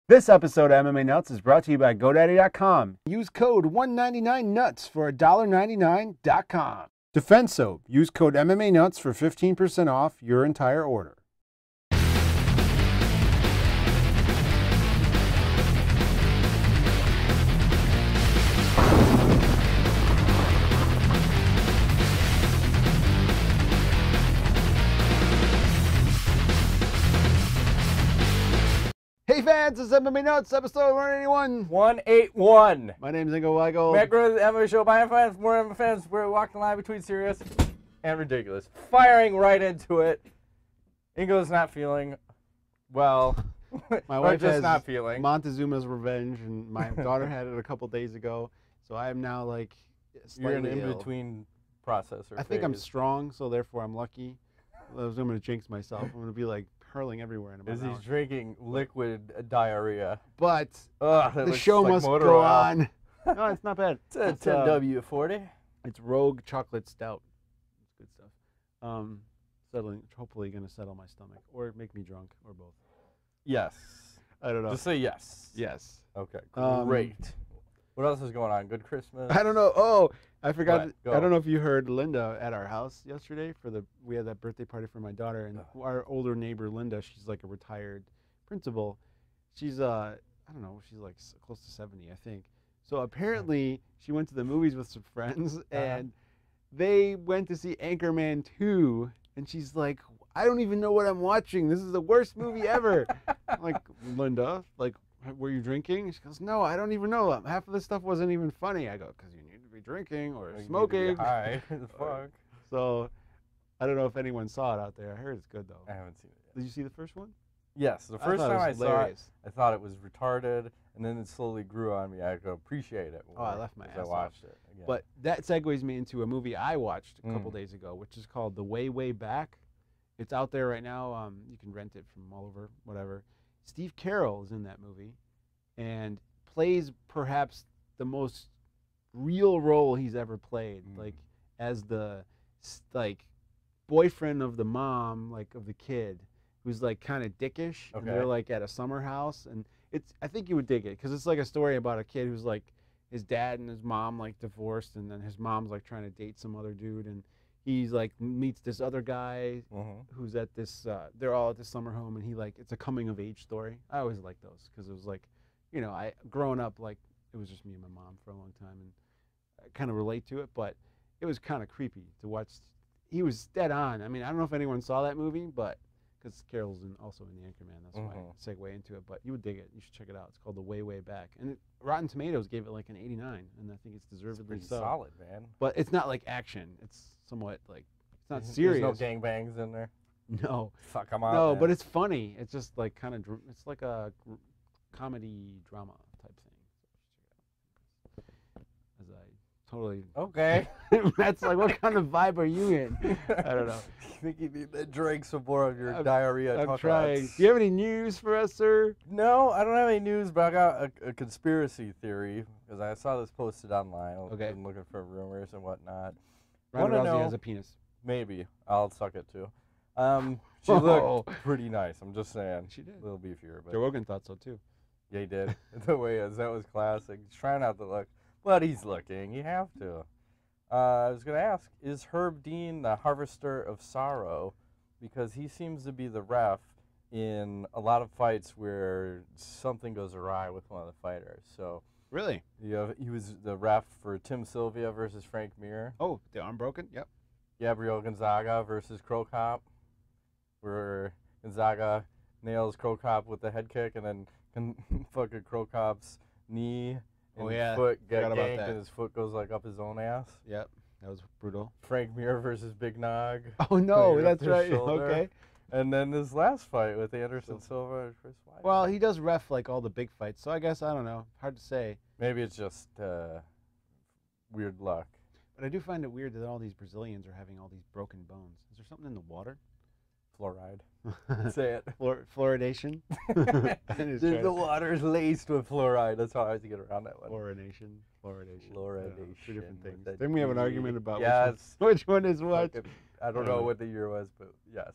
This episode of MMA Nuts is brought to you by GoDaddy.com. Use code 199NUTS for $1.99.com. Defense Soap. Use code MMA Nuts for 15% off your entire order. Hey fans, it's MMA Nuts, episode 181. 181. My name's Ingo Weigel. Macro, the MMA show by fans, more MMA fans. We're walking the line between serious and ridiculous. Firing right into it. Ingo's not feeling well. My wife just has not feeling. Montezuma's revenge, and my daughter had it a couple days ago, so I am now like You're in slightly ill. in-between process. I think I'm strong, so therefore I'm lucky. I'm going to jinx myself. I'm going to be like hurling everywhere in about As an hour. he's drinking liquid diarrhea. But Ugh, that the looks show like must motor go oil. on. No, it's not bad. It's a W40. It's Rogue Chocolate Stout. It's good stuff. Hopefully going to settle my stomach or make me drunk or both. Yes. I don't know. Just say yes. Yes. Okay, great. What else is going on? Good Christmas? I don't know. Oh, I forgot. What? Go. I don't know if you heard Linda at our house yesterday we had that birthday party for my daughter, and our older neighbor Linda, she's like a retired principal. She's I don't know, she's like close to 70, I think. So apparently she went to the movies with some friends, and they went to see Anchorman 2, and she's like, I don't even know what I'm watching. This is the worst movie ever. I'm like, Linda, like, were you drinking? She goes, no, I don't even know. Half of the stuff wasn't even funny. I go, because you need to be drinking or smoking. Hi. Fuck. So I don't know if anyone saw it out there. I heard it's good, though. I haven't seen it yet. Did you see the first one? Yes. The first thought it time I was saw it, hilarious. I thought it was retarded, and then it slowly grew on me. I could appreciate it more. Oh, I left my as ass I watched it again. But that segues me into a movie I watched a couple days ago, which is called The Way, Way Back. It's out there right now. You can rent it from all over, whatever. Steve Carell is in that movie and plays perhaps the most real role he's ever played, like as the boyfriend of the mom, like of the kid, who's like kind of dickish, and they're like at a summer house, and I think you would dig it because it's like a story about a kid who's like his dad and his mom like divorced, and then his mom's like trying to date some other dude, and he's like meets this other guy who's at this they're all at this summer home, and he like it's a coming of age story. I always like those because it was like, you know, I growing up, like it was just me and my mom for a long time, and I kind of relate to it, but it was kind of creepy to watch. He was dead on. I mean, I don't know if anyone saw that movie, but because Carol's also in the Anchorman, that's why I segue into it. But you would dig it. You should check it out. It's called The Way, Way Back, and Rotten Tomatoes gave it like an 89, and I think it's deservedly pretty so. solid, man. But it's not like action. It's somewhat like it's not serious. There's no gangbangs in there. No. Fuck, I'm out. No, man. but it's funny. It's just like kind of it's like a comedy drama type thing. As I totally okay. That's like, what kind of vibe are you in? I don't know. I think you need to drink some more of your diarrhea. I'm trying. Do you have any news for us, sir? No, I don't have any news, but I got a conspiracy theory because I saw this posted online. I've been looking for rumors and whatnot. Ronda Rousey has a penis. Maybe. I'll suck it too. She looked pretty nice. I'm just saying. She did. A little beefier. But Joe Rogan thought so too. Yeah, he did. The way that was classic. He's trying not to look, but he's looking. You have to. I was going to ask, is Herb Dean the harvester of sorrow? Because he seems to be the ref in a lot of fights where something goes awry with one of the fighters. So really, he was the ref for Tim Sylvia versus Frank Mir. Oh, the arm broken? Yep. Gabriel Gonzaga versus Crow Cop, where Gonzaga nails Crow Cop with the head kick, and then fucking Crow Cop's knee and foot get ganked, and his foot goes like up his own ass. Yep, that was brutal. Frank Mir versus Big Nog. Oh no, that's right. Okay. And then this last fight with Anderson Silva and Chris Weidman. Well, he does ref like all the big fights, so I guess I don't know. Hard to say. Maybe it's just weird luck. But I do find it weird that all these Brazilians are having all these broken bones. Is there something in the water? Fluoride. Say it. Fluoridation? The water is laced with fluoride. That's how I have to get around that one. Fluoridation. Fluoridation. Two different things. Then we have an argument about which one is what. I don't know what the year was, but yes.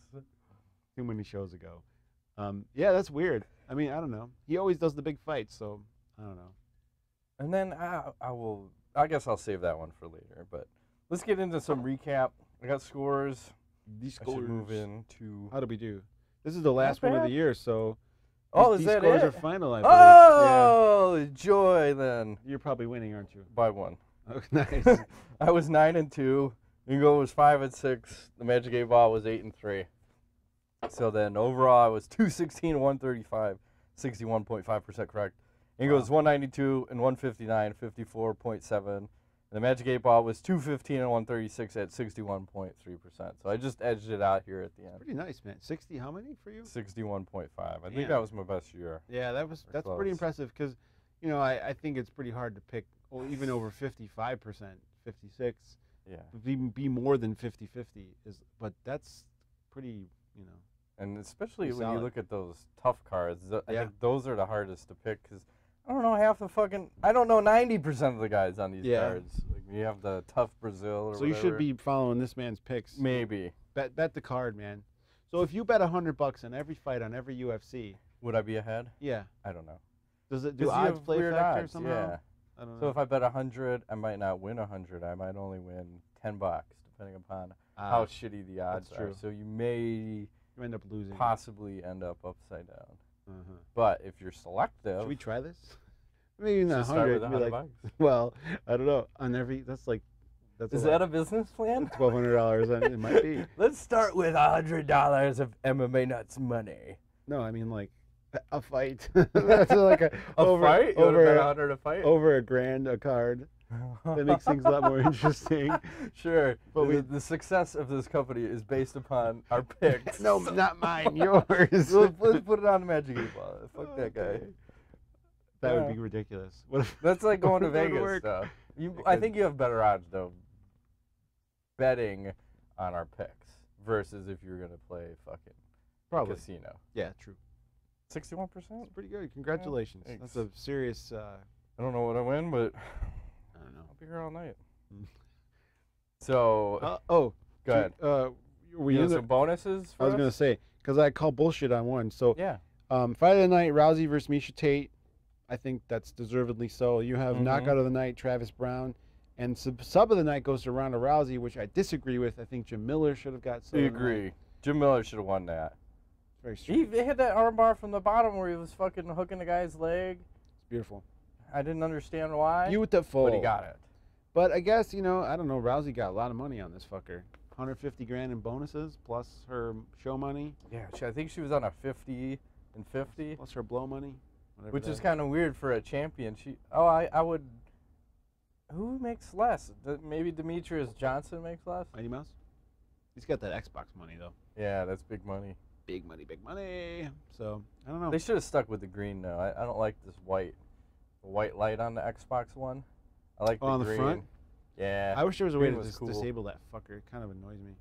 Too many shows ago. Yeah, that's weird. I mean, I don't know. He always does the big fights, so I don't know. And then I guess I'll save that one for later. But let's get into some recap. I got scores. These I should move into. How do we do? This is the last one of the year, so. Oh, is these that scores it? are final, I believe. Oh, joy then. You're probably winning, aren't you? By 1. Oh, nice. I was 9-2. Ingo was 5-6. The Magic 8 Ball was 8-3. So then overall I was 216-135, 61.5% correct. Ingo was 192 and 159, 54.7. And the Magic 8 Ball was 215 and 136 at 61.3%. So I just edged it out here at the end. Pretty nice, man. 60, how many for you? 61.5. I think that was my best year. Yeah, that's close. pretty impressive because, you know, I think it's pretty hard to pick even over 55%, 56. Yeah. Be more than 50-50 but that's pretty, you know. And especially pretty when solid. you look at those tough cards, I Yeah. think those are the hardest to pick because I don't know I don't know 90% of the guys on these cards. Like you have the tough Brazil or so whatever. you should be following this man's picks. Maybe. Bet the card, man. So if you bet $100 on every fight on every UFC, would I be ahead? yeah. I don't know. Do 'Cause you odds have play a weird factor odds, somehow? yeah. I don't know. So if I bet 100, I might not win 100. I might only win $10, depending upon how shitty the odds that's are. true. So you may you end up losing. possibly end up upside down. Uh-huh. But if you're selective, Should we try this? Maybe not just start 100. with Be like, $100. well, I don't know. On every Is that a business plan? $1,200? It might be. Let's start with $100 of MMANUTS money. No, I mean like a fight. That's like a fight? You over bet 100 a fight? over $1,000 a card. That makes things a lot more interesting. Sure, But the success of this company is based upon our picks. No, not mine. Yours. Let's put it on the Magic 8 Ball. Fuck that guy. Okay. That would be ridiculous. What if That's like going to That would Vegas work. stuff. I think you have better odds though betting on our picks versus if you're gonna play fucking probably casino. Yeah, true. 61%. That's pretty good. Congratulations. Yeah, That's a serious. I don't know what I win, but I don't know. I'll be here all night. So go ahead. We You have in the- some bonuses for I was us? gonna say because I call bullshit on one. So Yeah. fight of the night: Rousey versus Miesha Tate. I think that's deservedly so. You have Mhm. knockout of the night: Travis Browne, and sub of the night goes to Ronda Rousey, which I disagree with. I think Jim Miller should have got. I agree. Jim Miller should have won that. Very He strange. hit that armbar from the bottom where he was fucking hooking the guy's leg. It's beautiful. I didn't understand why. Beautiful. But he got it. But I guess, you know, I don't know. Rousey got a lot of money on this fucker. 150 grand in bonuses plus her show money Yeah, I think she was on a 50 and 50, plus her blow money, whatever which that is kind of weird for a champion. I would. Who makes less? Maybe Demetrius Johnson makes less. Mighty Mouse. He's got that Xbox money though. Yeah, that's big money. Big money, big money. So I don't know. They should have stuck with the green though. I don't like this white light on the Xbox One. I like the on the green. front? Yeah. I wish there was a way green to was cool. disable that fucker. It kind of annoys me.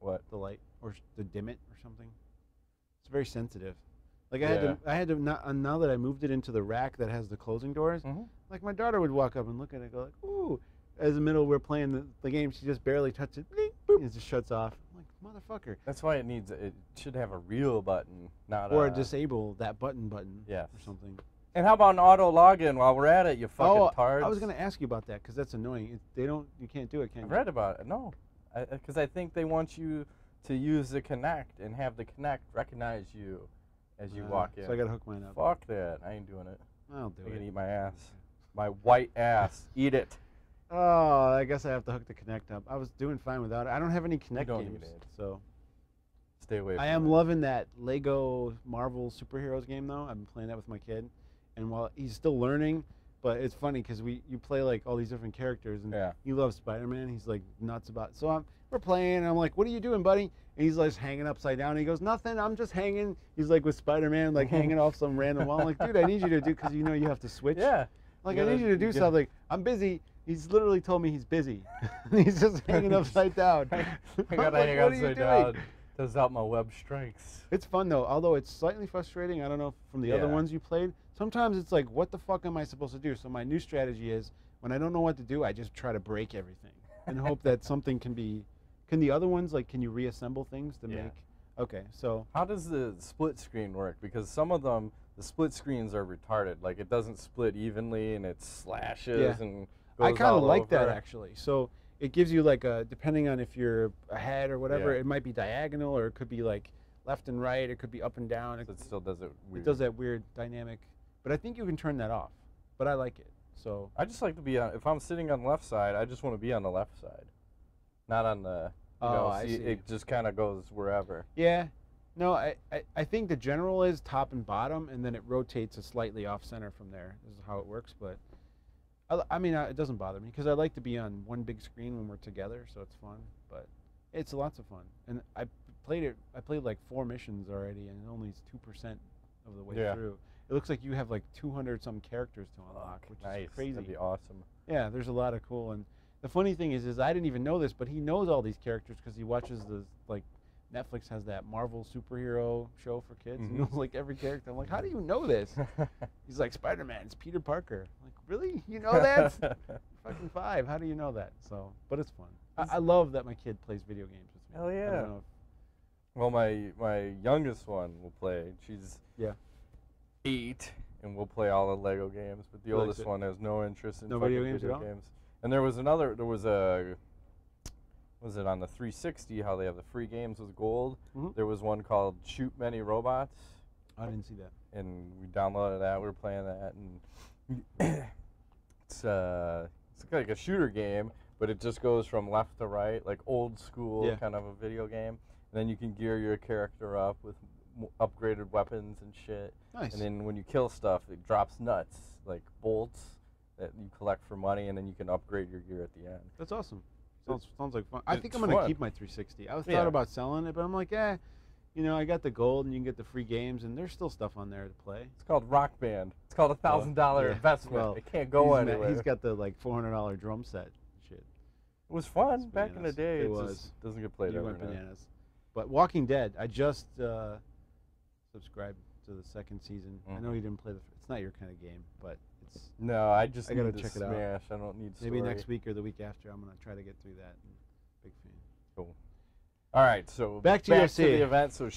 What? The light or to dim it or something. It's very sensitive. Like I had to now that I moved it into the rack that has the closing doors. Mhm. Like my daughter would walk up and look at it and go like, ooh. As the middle we're playing the game, she just barely touches it. Bling, boop, and it just shuts off. I'm like, motherfucker. That's why it should have a real button, not Or a disable that button Yes. or something. And how about an auto login while we're at it, you fucking tards? I was gonna ask you about that because that's annoying. You can't do it, can you? I've read about it. No, because I think they want you to use the Connect and have the Connect recognize you as you walk in. So I gotta hook mine up. Fuck that. I ain't doing it. I'll do I can it. eat my ass. My white ass. Eat it. Oh, I guess I have to hook the Connect up. I was doing fine without it. I don't have any Connect don't games, need it. so Stay away from I am it. loving that Lego Marvel superheroes game though. I've been playing that with my kid, and while he's still learning, but it's funny because you play like all these different characters, and Yeah. he loves Spider-Man. He's like nuts about it. So we're playing, and I'm like, "What are you doing, buddy?" And he's like hanging upside down. And he goes, "Nothing. I'm just hanging." He's like with Spider-Man, like hanging off some random wall. I'm like, "Dude, I need you to do because you know you have to switch." Yeah. Like, I need you to do something. I'm busy. He's literally told me he's busy. He's just hanging upside down. I I'm gotta like, hang "What are you upside doing?" down. Does out my web strikes. It's fun though, although it's slightly frustrating. I don't know from the other Yeah. ones you played. Sometimes it's like, what the fuck am I supposed to do? So my new strategy is when I don't know what to do, I just try to break everything and hope that something can be. Can the other ones, like, can you reassemble things to Yeah. make? Okay, so How does the split screen work? Because some of them, the split screens are retarded. Like it doesn't split evenly, and it slashes and goes I kind of all like that over. actually. So it gives you like a, depending on if you're ahead or whatever, Yeah. it might be diagonal or it could be like left and right. It could be up and down. So it still does it weird. It does that weird dynamic, but I think you can turn that off. But I like it. So I just like to be on. If I'm sitting on the left side, I just want to be on the left side, not on the. You know, I see. It just kind of goes wherever. Yeah. No, I think the general is top and bottom, and then it rotates a slightly off center from there. This is how it works, but I mean, it doesn't bother me because I like to be on one big screen when we're together, so it's fun. But it's lots of fun, and I played like 4 missions already, and only 2% of the way through. It looks like you have like 200 some characters to unlock, which is crazy. That'd be awesome. Yeah, there's a lot of cool, and the funny thing is I didn't even know this, but he knows all these characters because he watches the like. Netflix has that Marvel superhero show for kids. He knows like every character. I'm like, how do you know this? He's like, Spider-Man, it's Peter Parker. I'm like, really? You know that? You're fucking 5. How do you know that? So, but it's fun. I love that my kid plays video games with me. Hell yeah. I don't know Well, my youngest one will play. She's 8, and we'll play all the Lego games. But the oldest one has no interest in video games at all? And there was a. Was it on the 360, how they have the free games with gold? There was one called Shoot Many Robots. I didn't see that. And we downloaded that. We were playing that. And it's like a shooter game, but it just goes from left to right, like old school kind of a video game. And then you can gear your character up with upgraded weapons and shit. Nice. And then when you kill stuff, it drops nuts, like bolts that you collect for money, and then you can upgrade your gear at the end. That's awesome. Sounds like fun. I think I'm It's going to fun. keep my 360. I was thought about selling it, but I'm like, you know, I got the gold and you can get the free games, and there's still stuff on there to play. It's called Rock Band. It's called a $1,000 investment. Well, it can't go anywhere. He's got the like $400 drum set and shit. It was fun back in the day. It was. Just doesn't get played You ever went now. bananas. But Walking Dead, I just subscribed to the 2nd season. I know you didn't play it's not your kind of game, but it's. No, I just gotta need to check it out. smash. I don't need story. Maybe next week or the week after, I'm gonna try to get through that. Big fan. Cool. All right, so back to UFC. the event. So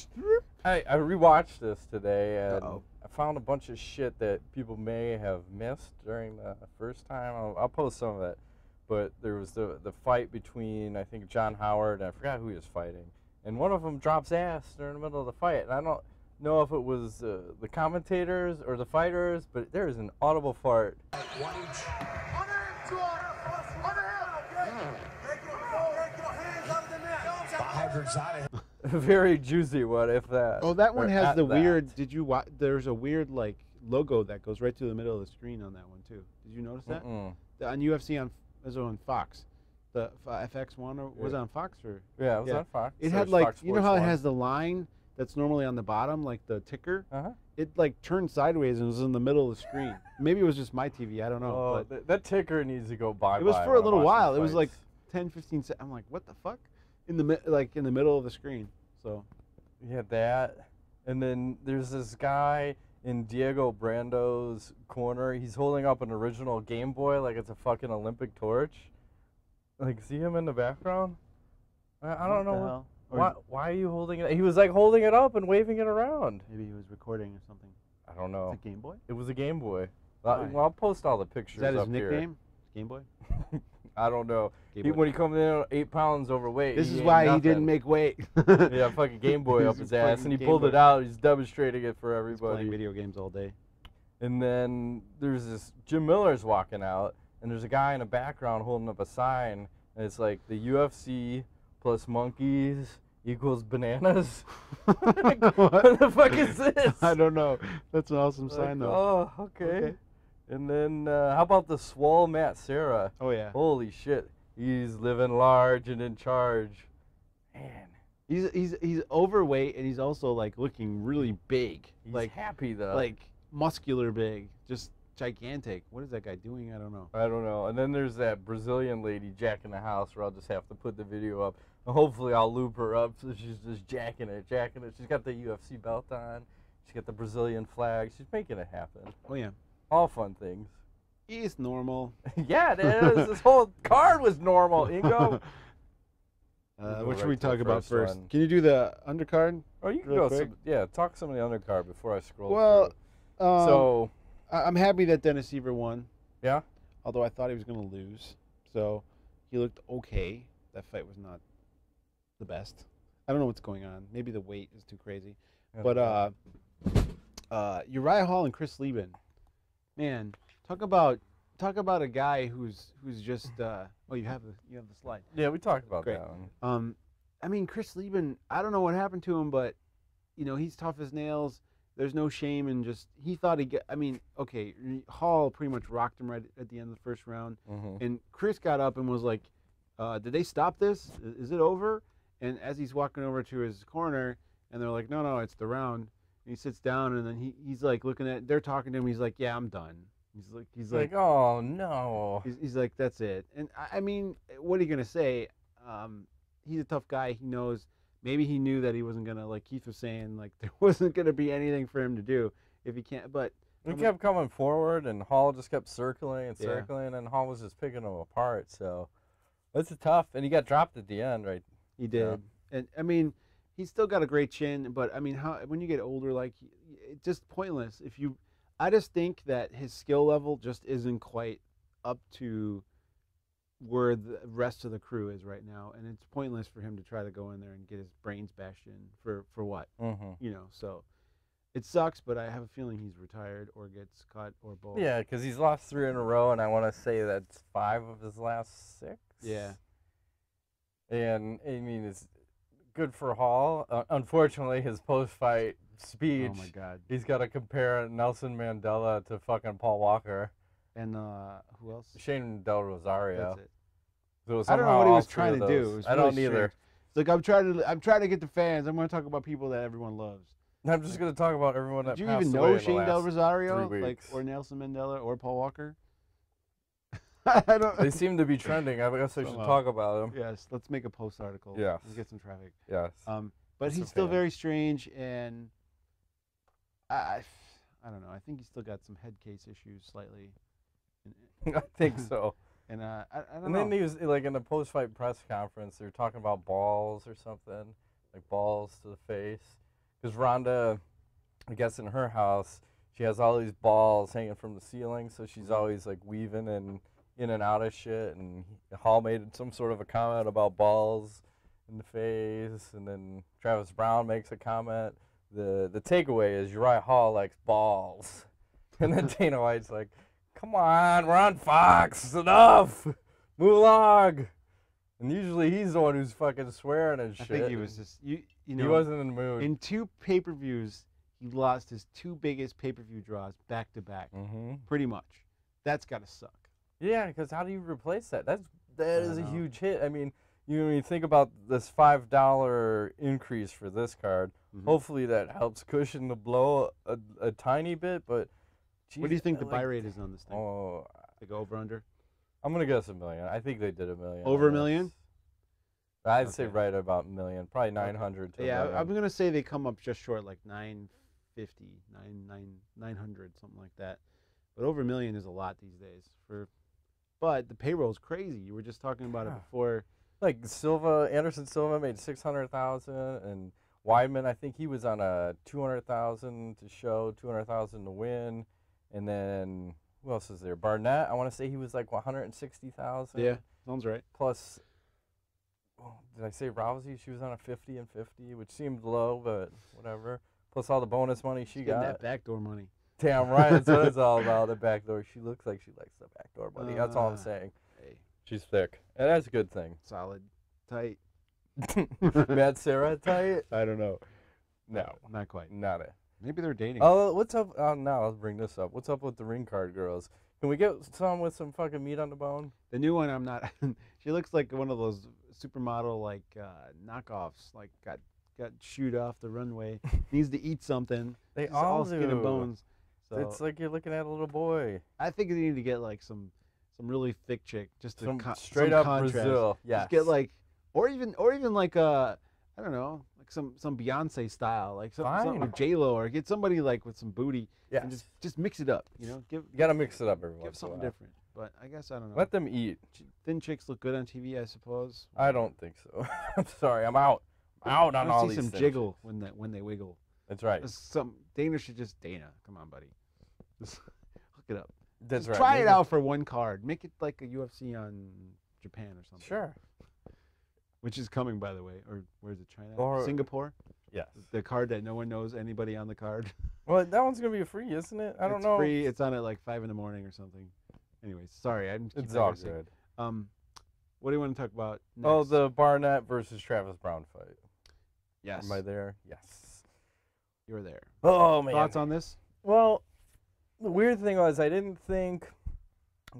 I rewatched this today, and I found a bunch of shit that people may have missed during the first time. I'll post some of it. But there was the fight between, I think, John Howard, and I forgot who he was fighting. And one of them drops ass during the middle of the fight. And I don't know if it was the commentators or the fighters, but there is an audible fart. Very juicy one, if that. Oh, that one or has the that. weird. Did you watch? There's a weird like logo that goes right through the middle of the screen on that one too. Did you notice that? On UFC was on Fox, the FX1 or was it on Fox or? Yeah, it was on Fox. It So had it's like Fox you know how Sports it 1. has the line that's normally on the bottom, like the ticker. Uh-huh. It like turned sideways and was in the middle of the screen. Maybe it was just my TV. I don't know. Oh, but that ticker needs to go bye-bye. it was for a little when I'm while. watching It was like fights. 10, 15 seconds. I'm like, what the fuck? In the middle of the screen. So. You had that, and then there's this guy in Diego Brando's corner. He's holding up an original Game Boy like it's a fucking Olympic torch. Like, see him in the background? I don't know. Why are you holding it? He was like holding it up and waving it around. Maybe he was recording or something. I don't know. Is it Game Boy? It was a Game Boy. Why? Well, I'll post all the pictures Is that his up here. nickname? Game Boy? I don't know. Game Boy. When he comes in 8 pounds overweight. This he is ain't why he nothing. didn't make weight. Yeah, fucking Game Boy up He's his ass, fucking and he Game pulled Boy. it out. He's demonstrating it for He's everybody. playing video games all day. And then there's this Jim Miller's walking out, and there's a guy in the background holding up a sign, and it's like the UFC plus monkeys equals bananas. What the fuck is this? I don't know. That's an awesome sign, though. Oh, okay. And then how about the swole Matt Serra? Oh yeah. Holy shit, he's living large and in charge. Man. He's overweight and he's also like looking really big. He's like happy though. Like muscular big, just gigantic. What is that guy doing? I don't know. I don't know. And then there's that Brazilian lady jacking the house where I'll just have to put the video up. And hopefully I'll loop her up so she's just jacking it. She's got the UFC belt on. She's got the Brazilian flag. She's making it happen. Oh yeah. All fun things. He's normal. Yeah, it is. This whole card was normal, Ingo. What should we talk about first? One. Can you do the undercard? Oh, you can real go. quick? Talk some of the undercard before I scroll Well, So I'm happy that Dennis Seaver won. yeah, Although I thought he was going to lose. So he looked okay. That fight was not the best. I don't know what's going on. Maybe the weight is too crazy. But Uriah Hall and Chris Leben, man, talk about a guy who's just oh, you have the slide. Yeah, we talked about Great. that one. I mean, Chris Leben, I don't know what happened to him, but he's tough as nails. There's no shame in just he thought I mean, okay, Hall pretty much rocked him right at the end of the first round, and Chris got up and was like, "Did they stop this? Is it over?" And as he's walking over to his corner, and they're like, "No, it's the round." And he sits down, and then he's like looking at. They're talking to him. He's like, "Yeah, I'm done." He's like, "Oh no." He's like, "That's it." And I mean, what are you gonna say? He's a tough guy. He knows. Maybe he knew that he wasn't gonna, like Keith was saying, like there wasn't gonna be anything for him to do if he can't. But he kept coming forward, and Hall just kept circling, and Hall was just picking him apart. So that's tough. And he got dropped at the end, right? He did. And I mean, he's still got a great chin, but I mean, when you get older, like it's just pointless. I just think that his skill level just isn't quite up to where the rest of the crew is right now, and it's pointless for him to try to go in there and get his brains bashed in for what, So it sucks, but I have a feeling he's retired or gets cut or both. Yeah, because he's lost 3 in a row, and I want to say that's 5 of his last 6. Yeah. And I mean, it's good for Hall. Unfortunately, his post-fight speech. Oh my God. He's got to compare Nelson Mandela to fucking Paul Walker. And who else? Shane Del Rosario. That's it. So I don't know what he was trying to do. I don't either. It's like I'm trying to get the fans. I'm going to talk about people that everyone loves. I'm just going to talk about everyone that passed away. Do you even know Shane Del Rosario, 3 weeks. or Nelson Mandela, or Paul Walker? I don't. They seem to be trending. I guess I should talk about them. Yes, let's make a post article. Yes. Let's get some traffic. Yes. But he's still very strange, and I don't know. I think he's still got some head case issues slightly. I think so. And I don't know. And then he was like in the post-fight press conference. They were talking about balls or something, like balls to the face. Because Ronda, I guess in her house, she has all these balls hanging from the ceiling, so she's always like weaving and in and out of shit. And Hall made some sort of a comment about balls in the face, and then Travis Browne makes a comment. The takeaway is Uriah Hall likes balls, and then Dana White's like, "Come on, we're on Fox. Enough. Move along." And usually he's the one who's fucking swearing and shit. I think he was just he wasn't in the mood. In 2 pay-per-views, he lost his 2 biggest pay-per-view draws back to back. Pretty much. That's gotta suck. Yeah, because how do you replace that? That is a huge hit. I mean, you think about this $5 increase for this card. Hopefully that helps cushion the blow a tiny bit, but. Geez, what do you think the buy rate is on this thing? Oh, like over under? I'm gonna guess $1 million. I think they did $1 million. Over $1 million? I'd say right about $1 million, probably 900. To yeah, $1 million. I'm gonna say they come up just short, like 950, 900, something like that. But over $1 million is a lot these days. But the payroll's crazy. You were just talking about it before. Like Anderson Silva made $600,000, and Weidman, I think he was on a $200,000 to show, $200,000 to win. And then who else is there? Barnett, I want to say he was like $160,000. Yeah, sounds right. Plus, did I say Rousey? She was on a 50 and 50, which seemed low, but whatever. Plus all the bonus money she got. That backdoor money. Damn right, that's what it's all about. The backdoor. She looks like she likes the backdoor money. That's all I'm saying. Hey, she's thick, and that's a good thing. Solid, tight. Matt Sarah tight? I don't know. No, not quite. Not it. Maybe they're dating. Oh, what's up? Now I'll bring this up. What's up with the ring card girls? Can we get some with some fucking meat on the bone? The new one, I'm not. She looks like one of those supermodel like knockoffs. Like got shooed off the runway. Needs to eat something. They She's all do. skin and bones. So it's like you're looking at a little boy. I think they need to get like some really thick chick just to straight some up contrast. Brazil. Yes. Just get like, or even like I don't know, like some Beyonce style, like something with J-Lo, or get somebody like with some booty. Yeah. And just mix it up. You gotta mix it up every once in a while. Give something different. But I guess I don't know. Let them eat. Thin chicks look good on TV, I suppose. I don't think so. I'm sorry. I'm out. Out on all these things. I see some jiggle when they wiggle. That's right. Dana should just Dana. Come on, buddy. Just look it up. That's Just right. try it out for one card. Make it like a UFC on Japan or something. Sure. Which is coming, by the way. Or where is it? China? Or Singapore? yes. The card that no one knows anybody on the card. Well, that one's gonna be free, isn't it? I don't know. It's free. It's on at like 5 in the morning or something. Anyways, sorry. It's all good. What do you want to talk about next? Oh, the Barnett versus Travis Browne fight. Yes. Am I there? Yes. You were there. Oh, man. Thoughts on this? Well, the weird thing was I didn't think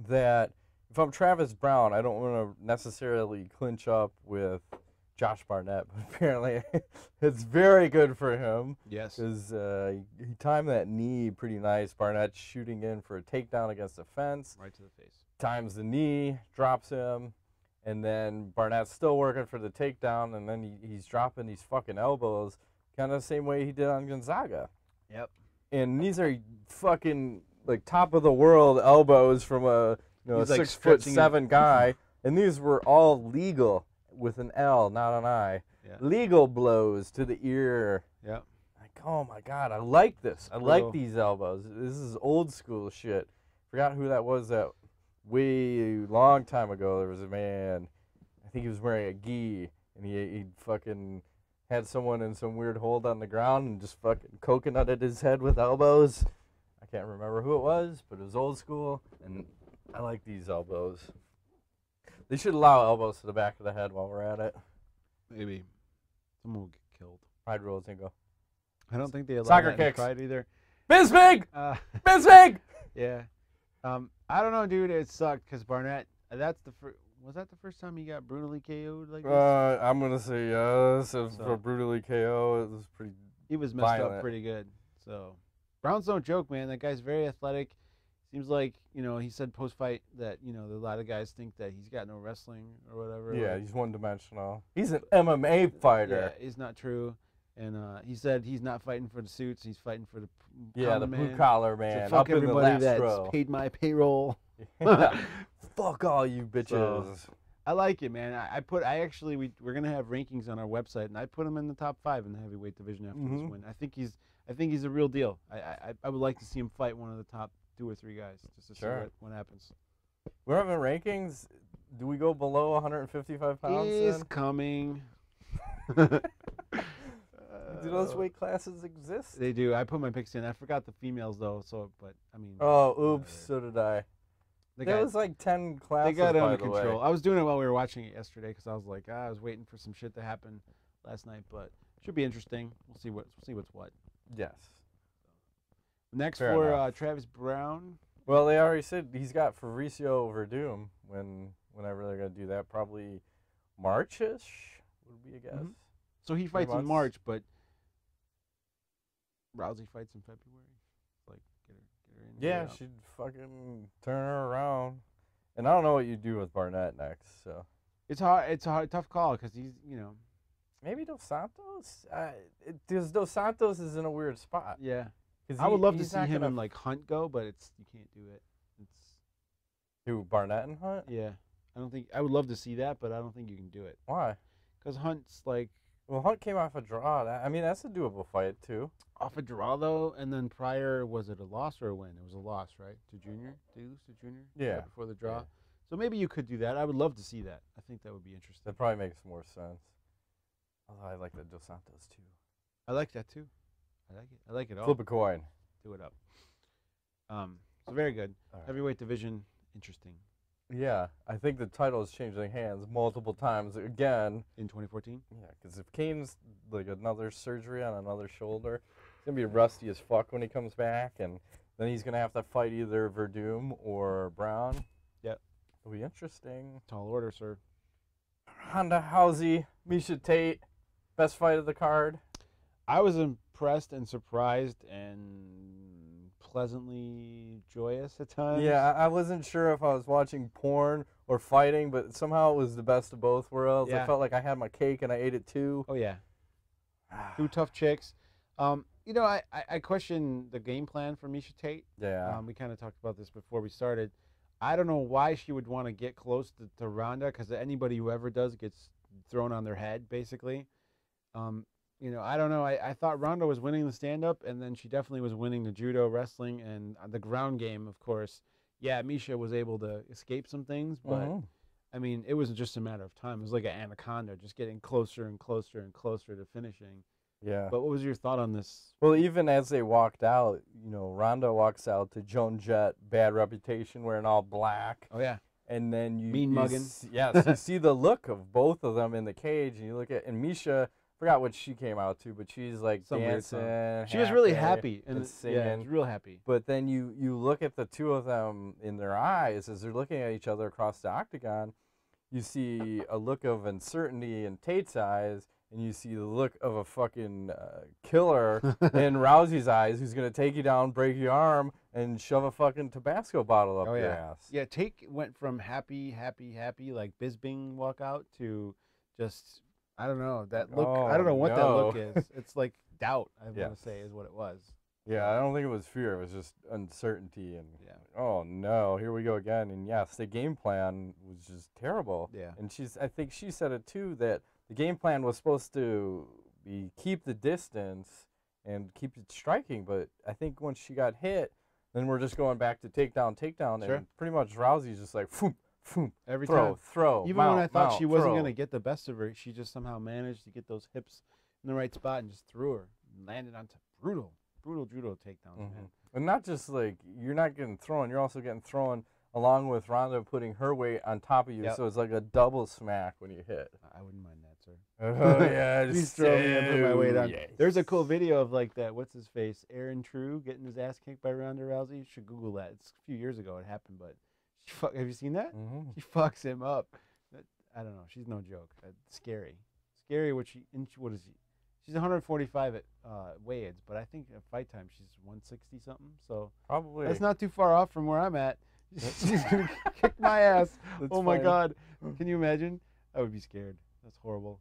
that if I'm Travis Browne, I don't want to necessarily clinch up with Josh Barnett, but apparently it's very good for him. Yes. Because he timed that knee pretty nice. Barnett shooting in for a takedown against the fence. Right to the face. Times the knee, drops him, and then Barnett's still working for the takedown, and then he's dropping these fucking elbows, kind of the same way he did on Gonzaga. Yep. And these are fucking like top of the world elbows from a a He's, like, 6'7" guy, and these were all legal with an L, not an I. Yeah. Legal blows to the ear. Yep. Like, oh my god, I like this. I Brutal. like these elbows. This is old school shit. Forgot who that was. That way long time ago, there was a man. I think he was wearing a gi, and he fucking had someone in some weird hold on the ground and just fucking coconutted his head with elbows. I can't remember who it was, but it was old school, and I like these elbows. They should allow elbows to the back of the head while we're at it. Maybe. Someone will get killed. Pride rules and go. I don't think they allow Soccer that in kicks. Pride either. Bisbig! Uh, Bisbig! yeah. I don't know, dude. It sucked because Barnett. That's the first. Was that the first time he got brutally KO'd like this? I'm gonna say yes. So- For brutally KO, it was pretty. He was messed violent. up pretty good. So, Browns don't joke, man. That guy's very athletic. Seems like, he said post-fight that, a lot of guys think that he's got no wrestling or whatever. Yeah, like, he's one-dimensional. He's an MMA fighter. Yeah, it's not true. And he said he's not fighting for the suits. He's fighting for the Yeah, common the man. blue collar So man. fuck up in the everybody last that's row. paid my payroll. Fuck all you bitches. I like it, man. We're gonna have rankings on our website, and I put him in the top 5 in the heavyweight division after this win. I think he's a real deal. I would like to see him fight one of the top 2 or 3 guys just to see what happens. We're having rankings. Do we go below 155 pounds? Is then? coming. Do those weight classes exist? They do. I put my picks in. I forgot the females though. But I mean. Oh, oops. So did I. There was like 10 classes. They got it by under the way. control. I was doing it while we were watching it yesterday because I was like, I was waiting for some shit to happen last night, but should be interesting. We'll see what's what. Yes. Next Fair for enough. Travis Browne. Well, they already said he's got Fabricio Verdum whenever they're gonna do that. Probably March-ish would be a guess. Mhm. So he fights in months. March, but Rousey fights in February. Like get her in. Yeah, she'd fucking turn her around. And I don't know what you do with Barnett next. So It's hard. It's a tough call because he's maybe Dos Santos. Because Dos Santos is in a weird spot. yeah. 'Cause I would love to he's see not him gonna and like Hunt go, but you can't do it. It's do Barnett and Hunt. yeah. I would love to see that, but I don't think you can do it Why? because Hunt's like Well, Hunt came off a draw. That's a doable fight too. off a draw though, and then prior was it a loss or a win? It was a loss, right? To Junior, did he lose to Junior? Yeah. Right before the draw. Yeah. So maybe you could do that. I would love to see that. I think that would be interesting. That probably makes more sense. Although I like the Dos Santos too. I like that too. I like it. I like it all. Flip a coin. Do it up. So very good. All right. Heavyweight division, interesting. Yeah, I think the title is changing hands multiple times again. In 2014. Yeah, because if Kane's like another surgery on another shoulder, he's gonna be rusty as fuck when he comes back, and then he's gonna have to fight either Verdum or Browne. Yep. It'll be interesting. Tall order, sir. Ronda Rousey, Miesha Tate, best fight of the card. I was impressed and surprised and pleasantly joyous at times. Yeah, I wasn't sure if I was watching porn or fighting, but somehow it was the best of both worlds. Yeah. I felt like I had my cake and I ate it too. Oh yeah. 2 tough chicks. I question the game plan for Miesha Tate. Yeah. We kind of talked about this before we started. I don't know why she would want to get close to Ronda because anybody who ever does gets thrown on their head, basically. you know, I don't know. I thought Ronda was winning the stand-up, and then she definitely was winning the judo, wrestling, and the ground game, of course. Yeah, Miesha was able to escape some things, but, I mean, it was just a matter of time. It was like an anaconda, just getting closer and closer and closer to finishing. Yeah. But what was your thought on this? Well, even as they walked out, you know, Ronda walks out to Joan Jett, bad reputation, wearing all black. Oh, yeah. And then Mean mugging. Yes, you see the look of both of them in the cage, and you look at, and Miesha, forgot what she came out to, but she's like Some weird dancing. song. She was really happy and singing. Yeah, she was real happy. But then you look at the two of them in their eyes as they're looking at each other across the octagon. You see a look of uncertainty in Tate's eyes, and you see the look of a fucking killer in Rousey's eyes, who's gonna take you down, break your arm, and shove a fucking Tabasco bottle up your ass. Yeah, Tate went from happy, like Bisbing walkout to just, I don't know, that look. I don't know what that look is. It's like doubt, I want to say, is what it was. Yeah, I don't think it was fear. It was just uncertainty and, oh, no, here we go again. And, yes, the game plan was just terrible. Yeah. And I think she said it, too, that the game plan was supposed to be keep the distance and keep it striking. But I think once she got hit, then we're just going back to takedown. Sure. And pretty much Rousey's just like, phoom, phoom, every throw, time. throw, Even mount, when I thought mount, she wasn't throw. going to get the best of her, she just somehow managed to get those hips in the right spot and just threw her. And landed onto brutal judo takedowns, man. And not just like, you're not getting thrown, you're also getting thrown along with Ronda putting her weight on top of you, so it's like a double smack when you hit. I wouldn't mind that, sir. Oh, yeah. Please throw me and put my weight on. Yes. There's a cool video of like that, what's his face, Aaron True getting his ass kicked by Ronda Rousey. You should Google that. It's a few years ago it happened, but have you seen that? She fucks him up. I don't know. She's no joke. Scary. What is he? She's 145 at weigh-ins, but I think at fight time she's 160 something. So probably that's not too far off from where I'm at. She's gonna kick my ass. Oh my God! Can you imagine? I would be scared. That's horrible.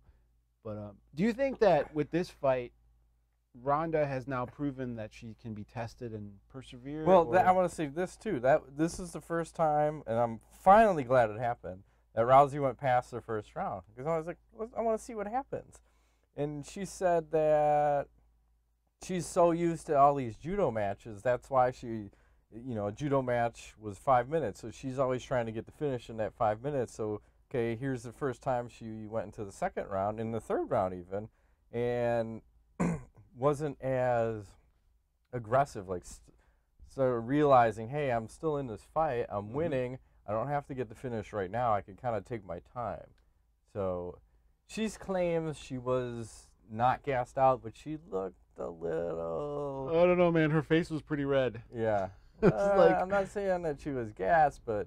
But do you think that with this fight, Ronda has now proven that she can be tested and persevere? Well, I want to say this too. This is the first time, and I'm finally glad it happened, that Rousey went past the first round, because I was like, I want to see what happens. And she said that she's so used to all these judo matches. That's why she, you know, a judo match was 5 minutes. So she's always trying to get the finish in that 5 minutes. So, okay, here's the first time she went into the second round, in the third round even, and wasn't as aggressive. Like, started realizing, hey, I'm still in this fight. I'm winning. I don't have to get the finish right now. I can kind of take my time. So she claims she was not gassed out, but she looked a little... I don't know, man. Her face was pretty red. Yeah. Like, I'm not saying that she was gassed, but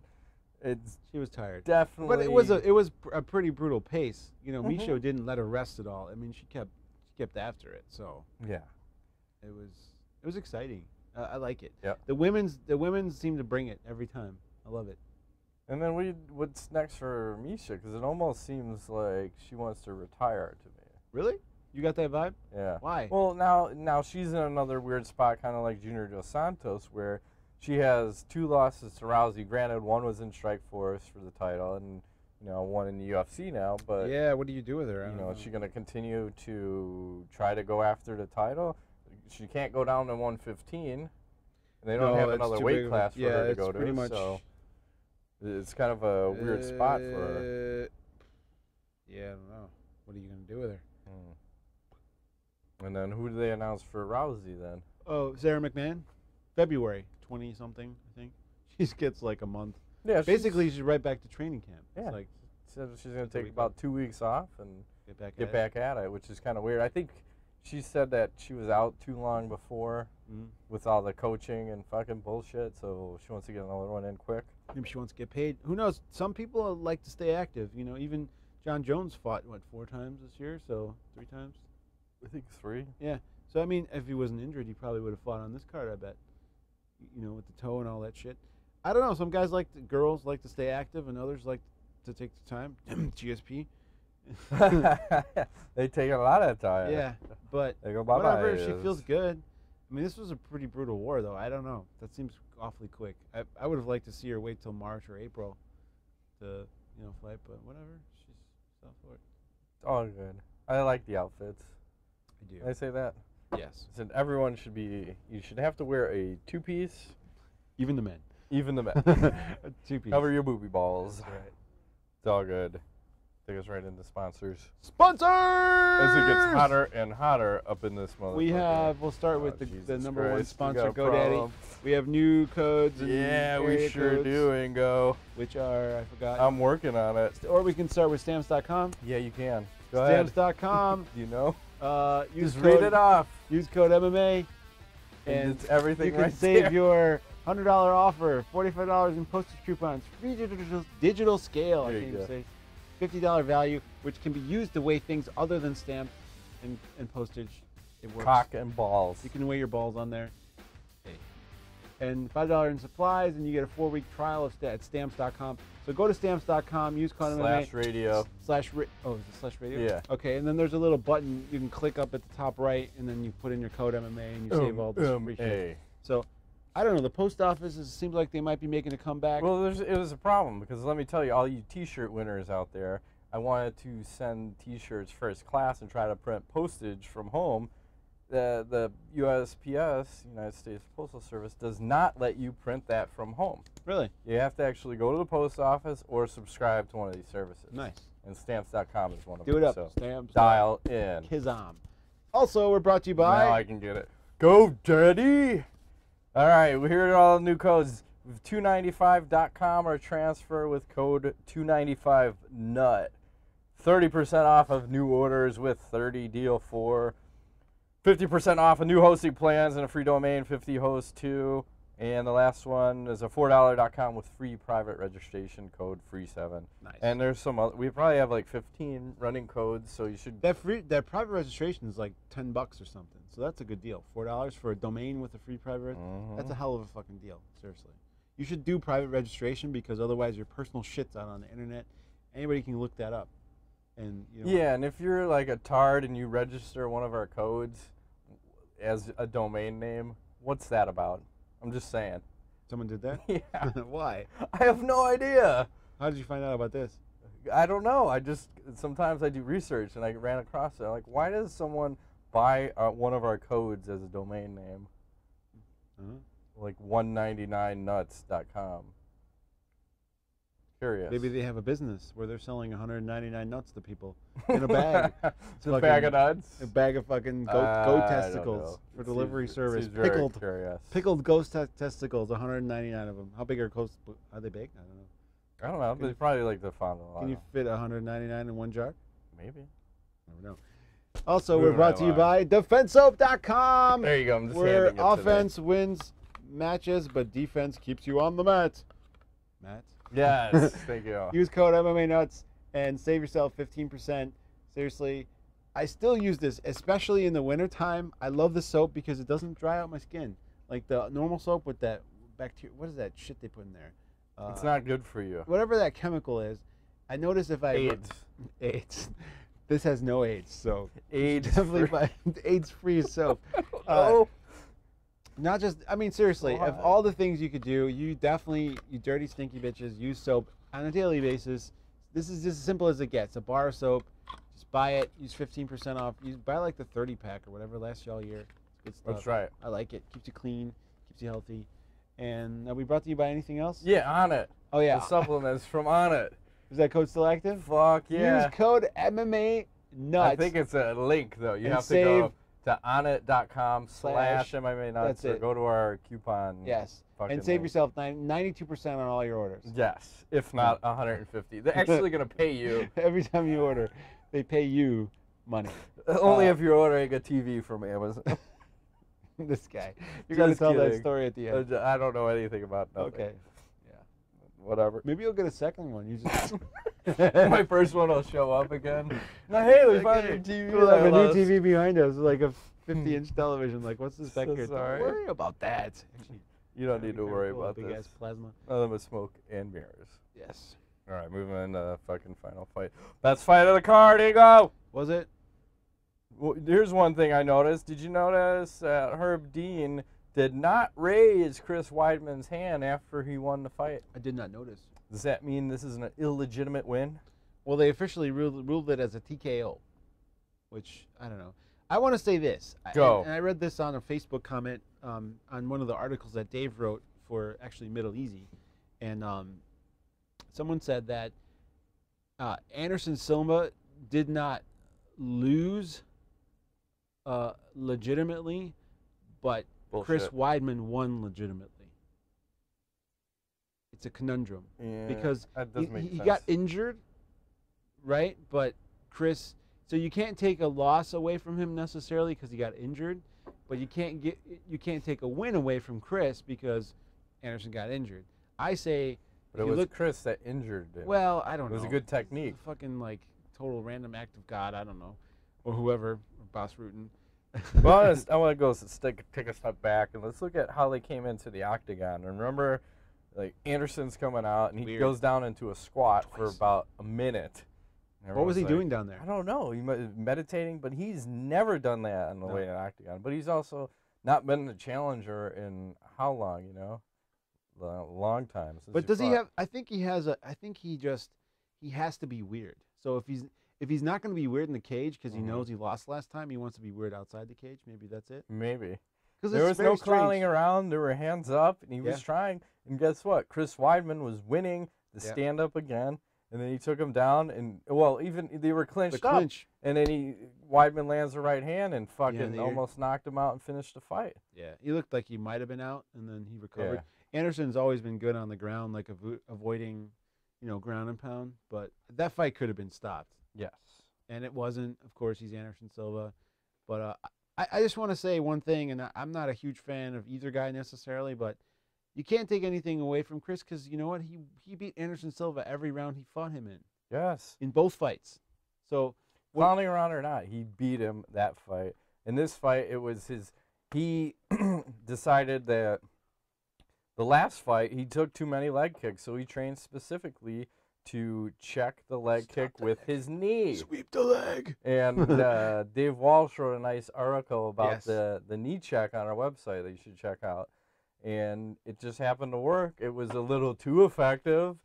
she was tired. Definitely. But it was a pretty brutal pace. You know, Miesha didn't let her rest at all. I mean, she kept after it. So yeah, it was exciting. I like it. Yeah. The women seem to bring it every time. I love it. And then what's next for Miesha? Because it almost seems like she wants to retire to me. Really? You got that vibe? Yeah. Why? Well, now she's in another weird spot, kind of like Junior Dos Santos, where she has 2 losses to Rousey. Granted, one was in Strikeforce for the title, and one in the UFC now. But yeah, what do you do with her? You know, is she going to continue to try to go after the title? She can't go down to 115. And they don't have another weight class for her to go to. Much, so it's kind of a weird spot for her. Yeah, I don't know. What are you going to do with her? And then who do they announce for Rousey then? Oh, Sarah McMahon. February 20-something, I think. She gets like a month. Yeah. Basically, she's right back to training camp. Yeah. It's like, so she's going to take about 2 weeks off and get back at it, which is kind of weird. I think she said that she was out too long before with all the coaching and fucking bullshit, so she wants to get another one in quick. Maybe she wants to get paid. Who knows? Some people like to stay active. You know, even John Jones fought, 4 times this year? So 3 times? I think 3. Yeah. So, I mean, if he wasn't injured, he probably would have fought on this card, I bet. You know, with the toe and all that shit. I don't know. Some guys girls like to stay active, and others like to take the time. GSP. They take a lot of time. Yeah, but they go, whatever. She feels good. I mean, this was a pretty brutal war, though. I don't know. That seems awfully quick. I would have liked to see her wait till March or April to, fight, but whatever. She's up for it. It's all good. I like the outfits. I do. Did I say that? Yes. I said everyone should be. You should have to wear a 2-piece. Even the men. Even the men. 2-piece. Cover your booby balls. That's right. It's all good. Take us right into sponsors. Sponsors! As it gets hotter and hotter up in this motherfucker. We'll start with the number one Christ, sponsor, GoDaddy. We have new codes. And yeah, we sure codes, do, Ingo. Which are, I forgot. I'm working on it. Or we can start with stamps.com. Yeah, you can. Go ahead. Stamps.com. You know? Just read it off. Use code MMA. And it's everything you can right save there. your $100 offer, $45 in postage coupons, free digital scale, I can't even say, $50 value, which can be used to weigh things other than stamps and postage. It works. Cock and balls. You can weigh your balls on there. And $5 in supplies, and you get a 4-week trial at stamps.com. So go to stamps.com, use code /radio. oh, is it /radio? Yeah. Okay, and then there's a little button you can click up at the top right, and then you put in your code MMA, and you save all this free shit. So, I don't know, the post office, it seems like they might be making a comeback. Well, it was a problem, because let me tell you, all you T-shirt winners out there, I wanted to send T-shirts first class and try to print postage from home. The USPS, United States Postal Service, does not let you print that from home. Really? You have to actually go to the post office or subscribe to one of these services. Nice. And stamps.com is one of them. Do it up. So Stamps. dial in. Kizom. Also, we're brought to you by... Now I can get it. Go, Daddy! All right, here are all the new codes. 295.com or transfer with code 295NUT. 30% off of new orders with 30 deal 4. 50% off of new hosting plans and a free domain, 50 hosts too. And the last one is a $4.com with free private registration code free7. Nice. And there's some other, we probably have like 15 running codes, so you should. That private registration is like $10 or something, so that's a good deal. $4 for a domain with a free private. That's a hell of a fucking deal. Seriously, you should do private registration because otherwise your personal shit's out on the internet. Anybody can look that up. And yeah, and if you're like a tard and you register one of our codes as a domain name, what's that about? I'm just saying. Someone did that? Yeah. Why? I have no idea. How did you find out about this? I don't know. Sometimes I do research and I ran across it. I'm like, why does someone buy one of our codes as a domain name? Like 199nuts.com. Curious. Maybe they have a business where they're selling 199 nuts to people in a bag. It's a bag of nuts? A bag of fucking goat testicles for delivery service. Pickled ghost testicles, 199 of them. How big are ghosts? Are they big? I don't know. They probably like the fondant. Can you fit 199 in one jar? Maybe. I don't know. Also, we're brought to you by DefenseSoap.com. There you go. I'm just where offense wins matches, but defense keeps you on the mat. Matt? Yes, thank you. Use code MMANUTS and save yourself 15%. Seriously, I still use this, especially in the wintertime. I love the soap because it doesn't dry out my skin. Like the normal soap with that bacteria. What is that shit they put in there? It's not good for you. Whatever that chemical is. I notice if I... AIDS. This has no AIDS, so... AIDS. Definitely buy AIDS-free soap. Not just, I mean, seriously, of all the things you could do, you dirty, stinky bitches, use soap on a daily basis. This is just as simple as it gets. A bar of soap, just buy it, use 15% off. Buy like the 30-pack or whatever, lasts you all year. It's good stuff. That's right. I like it. Keeps you clean, keeps you healthy. And are we brought to you by anything else? Yeah, On It. Oh, yeah. The supplements from On It. Is that code still active? Fuck yeah. Use code MMANUTS. I think it's a link, though. You have to go to onit.com/MMANuts or go to our coupon. Yes. And save yourself 92% on all your orders. Yes, if not 150. They're actually going to pay you. Every time you order, they pay you money. Only if you're ordering a TV from Amazon. This guy. You're going to tell that story at the end. I don't know anything about nothing. Okay. Yeah. Whatever. Maybe you'll get a second one. You just My first one will show up again. Now, hey, we found your TV. We'll have a new TV behind us, like a 50-inch television. Like, what's this back here? Sorry. Don't worry about that. Actually, you don't need to worry about big this. Big-ass plasma. Nothing but smoke and mirrors. Yes. All right, moving into the fucking final fight. Best fight of the card, Ego! Was it? Well, here's one thing I noticed. Did you notice that Herb Dean did not raise Chris Weidman's hand after he won the fight? I did not notice. Does that mean this is an illegitimate win? Well, they officially ruled it as a TKO, which, I don't know. I want to say this. Go. And I read this on a Facebook comment on one of the articles that Dave wrote for actually Middle Easy. And someone said that Anderson Silva did not lose legitimately, but Bullshit. Chris Weidman won legitimately. It's a conundrum because he got injured, right? But Chris, so you can't take a loss away from him necessarily because he got injured, but you can't take a win away from Chris because Anderson got injured. I say, but it was Chris that injured him. Well, I don't know. It was a good technique. A fucking like total random act of God. I don't know, or whoever, or Boss Rutan. Well, I want to go take a step back and let's look at how they came into the octagon. And remember, like Anderson's coming out and he goes down into a squat for about a minute. What was he doing down there? I don't know. He was meditating, but he's never done that on the way to an octagon. But he's also not been the challenger in how long? You know, a long time. But does he have? I think he has a. I think he has to be weird. So if he's not going to be weird in the cage because he knows he lost last time, he wants to be weird outside the cage. Maybe that's it. Maybe. Because there was no clowning around. There were hands up, and he was trying. And guess what? Chris Weidman was winning the stand-up again, and then he took him down. And, well, even they were clinched up. And then Weidman lands the right hand and fucking almost knocked him out and finished the fight. Yeah, he looked like he might have been out, and then he recovered. Yeah. Anderson's always been good on the ground, like avoiding, ground and pound. But that fight could have been stopped. Yes. And it wasn't. Of course, he's Anderson Silva. But I just want to say one thing, and I'm not a huge fan of either guy necessarily, but you can't take anything away from Chris because you know what? He beat Anderson Silva every round he fought him in. Yes. In both fights. So clowning around or not, he beat him that fight. In this fight, it was he decided that the last fight, he took too many leg kicks, so he trained specifically to check the leg kick with his knee. Sweep the leg. And Dave Walsh wrote a nice article about the knee check on our website that you should check out. And it just happened to work. It was a little too effective.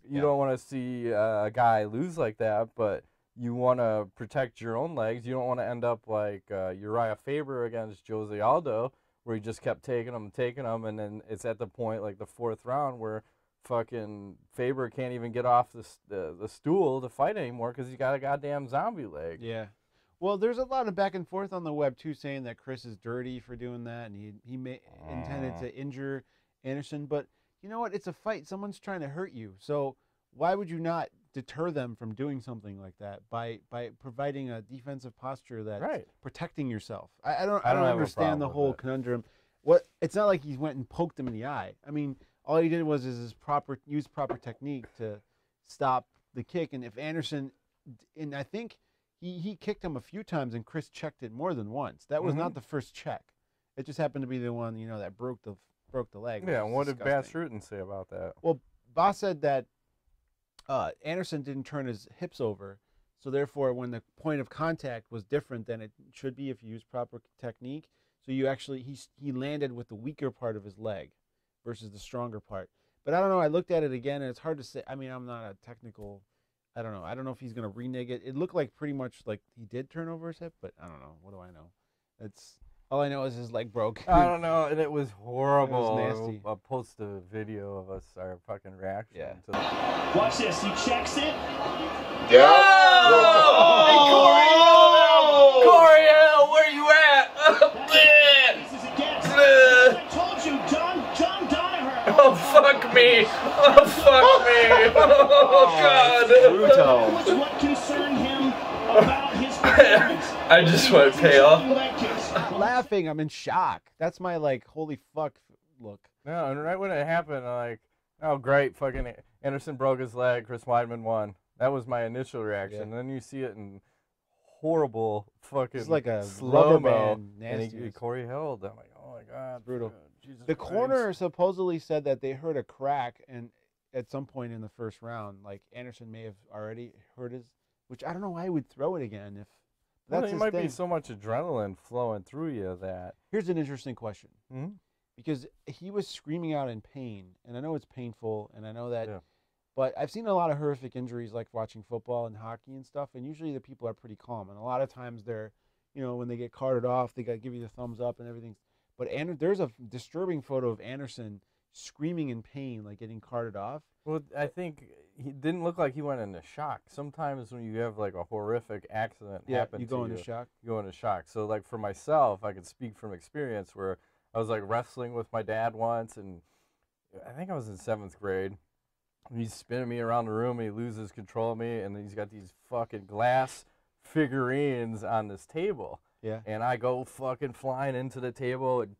You don't want to see a guy lose like that, but you want to protect your own legs. You don't want to end up like Urijah Faber against Jose Aldo, where he just kept taking them, and then it's at the point, like the fourth round, where fucking Faber can't even get off the stool to fight anymore because he's got a goddamn zombie leg. Yeah. Well, there's a lot of back and forth on the web, too, saying that Chris is dirty for doing that, and he intended to injure Anderson. But you know what? It's a fight. Someone's trying to hurt you. So why would you not deter them from doing something like that by providing a defensive posture that's protecting yourself? I don't understand the whole conundrum. It's not like he went and poked him in the eye. I mean, all he did was use proper technique to stop the kick. And if Anderson, and I think he kicked him a few times, and Chris checked it more than once. That was not the first check. It just happened to be the one that broke the leg. Yeah. And what did Boss Rutan say about that? Well, Boss said that Anderson didn't turn his hips over, so therefore, when the point of contact was different than it should be if you use proper technique, so you actually he landed with the weaker part of his leg versus the stronger part. But I don't know. I looked at it again, and it's hard to say. I mean, I'm not a technical. I don't know. I don't know if he's going to renege it. It looked like pretty much like he did turn over his hip, but I don't know. What do I know? All I know is his leg broke. I don't know, and it was horrible. It was nasty. I'll post a video of our fucking reaction. Yeah. Watch this. He checks it. Yeah. Oh! Hey, Corey, where you at? I told you, John Danaher. Oh, fuck me. Oh, fuck me. Oh, God. That was what concerned him about his performance. I just want to pay off. I'm laughing. I'm in shock. That's my, holy fuck look. No, and right when it happened, I'm like, oh, great. Fucking Anderson broke his leg. Chris Weidman won. That was my initial reaction. And then you see it in horrible fucking it's like a slow-mo. And Corey held. I'm like, oh, my God. Brutal. Jesus the Christ. corner supposedly said that they heard a crack and at some point in the first round. Like, Anderson may have already heard his, which I don't know why he would throw it again. If that's there his might thing. be so much adrenaline flowing through you that. Here's an interesting question. Mm-hmm. Because he was screaming out in pain, and I know it's painful, and I know that, but I've seen a lot of horrific injuries like watching football and hockey and stuff, and usually the people are pretty calm, and a lot of times they're, you know, when they get carted off, they got to give you the thumbs up and everything. But there's a disturbing photo of Anderson screaming in pain, like getting carted off. Well, I think he didn't look like he went into shock. Sometimes when you have like a horrific accident happen, you go into shock. You go into shock. So like for myself, I can speak from experience where I was like wrestling with my dad once, and I think I was in 7th grade. He's spinning me around the room, and he loses control of me, and then he's got these fucking glass figurines on this table. Yeah. And I go fucking flying into the table and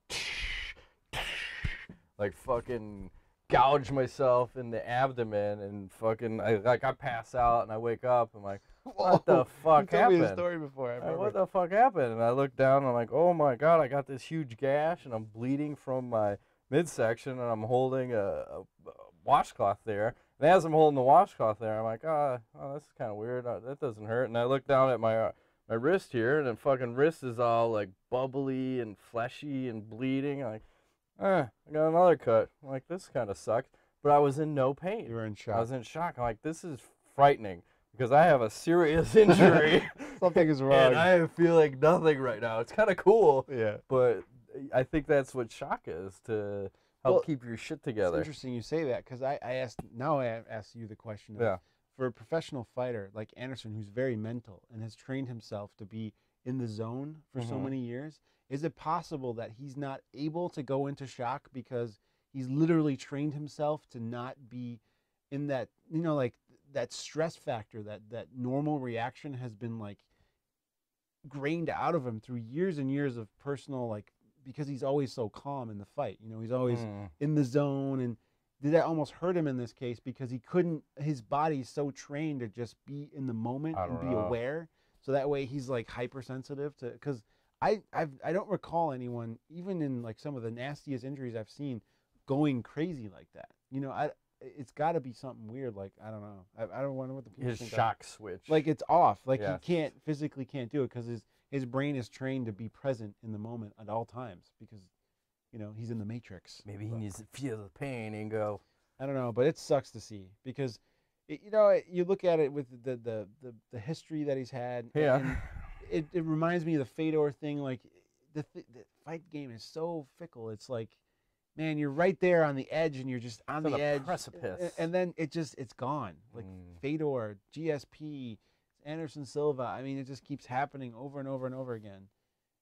like fucking gouge myself in the abdomen, and fucking I pass out, and I wake up. I'm like, what the fuck you happened? told me the story before. I remember. What the fuck happened? And I look down, and I'm like, oh my God, I got this huge gash, and I'm bleeding from my midsection, and I'm holding a washcloth there. And as I'm holding the washcloth there, I'm like, oh, this is kind of weird. That doesn't hurt. And I look down at my wrist here, and the fucking wrist is all like bubbly and fleshy and bleeding. I'm like, I got another cut. I'm like, this kind of sucks. But I was in no pain. You were in shock. I was in shock. I'm like, this is frightening because I have a serious injury. Something is wrong. And I am feeling nothing right now. It's kind of cool. Yeah. But I think that's what shock is, to help keep your shit together. It's interesting you say that, because I asked you the question of, for a professional fighter like Anderson, who's very mental and has trained himself to be in the zone for so many years, is it possible that he's not able to go into shock because he's literally trained himself to not be in that, you know, like that stress factor, that normal reaction has been like grained out of him through years and years of personal, like, because he's always so calm in the fight, you know, he's always in the zone. And did that almost hurt him in this case because he couldn't, his body's so trained to just be in the moment and be aware, so that way he's like hypersensitive to, because I don't recall anyone, even in like some of the nastiest injuries I've seen, going crazy like that. You know, it's got to be something weird. Like, I don't know. I don't know what the people think. His shock switch. Like, it's off. Like, he physically can't do it because his brain is trained to be present in the moment at all times because, you know, he's in the Matrix. Maybe he needs to feel the pain and go. I don't know, but it sucks to see because, you know, you look at it with the history that he's had. Yeah. And it reminds me of the Fedor thing. Like, the fight game is so fickle. It's like, man, you're right there on the edge, and you're just on the edge, precipice, and then it's gone. Like Fedor, GSP, Anderson Silva. I mean, it just keeps happening over and over and over again.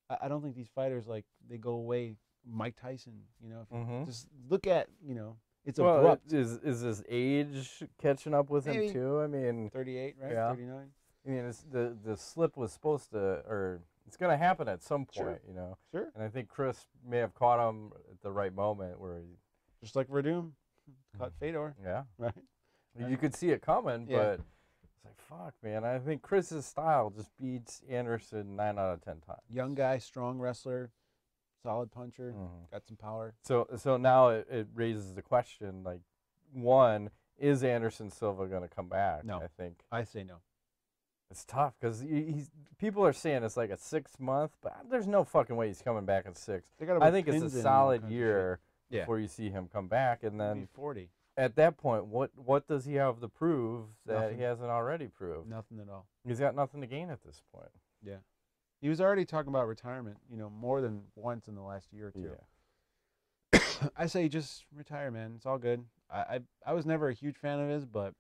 I don't think these fighters, like, they go away. Mike Tyson, you know, if you just look at, you know, it's abrupt. Is his age catching up with him too? I mean, 38, right? Yeah. 39. I mean, the slip was supposed to, or it's going to happen at some point, you know. Sure. And I think Chris may have caught him at the right moment where he, just like Verdum caught Fedor. Yeah. Right. You could see it coming, but it's like, fuck, man. I think Chris's style just beats Anderson 9 out of 10 times. Young guy, strong wrestler, solid puncher, got some power. So now it raises the question, like, one, is Anderson Silva going to come back? No. I think. I say no. It's tough because people are saying it's like a 6 month, but there's no fucking way he's coming back in 6. I think it's a solid year before you see him come back, and then 40. At that point, what does he have to prove that he hasn't already proved? Nothing at all. He's got nothing to gain at this point. Yeah, he was already talking about retirement, you know, more than once in the last year or two. Yeah. I say just retire, man. It's all good. I was never a huge fan of his, but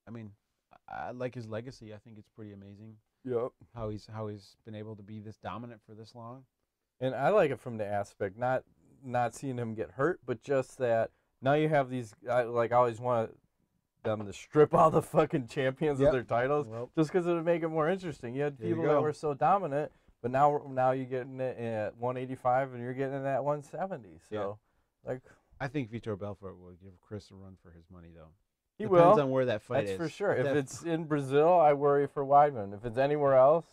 I mean, I like his legacy. I think it's pretty amazing. Yep. How he's been able to be this dominant for this long. And I like it from the aspect not seeing him get hurt, but just that now you have these. I always want them to strip all the fucking champions of their titles, just because it would make it more interesting. You had people that were so dominant, but now you're getting it at 185 and you're getting it at 170. So, like, I think Vitor Belfort will give Chris a run for his money, though. He Depends will. on where that fight is. That's for sure. If it's in Brazil, I worry for Weidman. If it's anywhere else,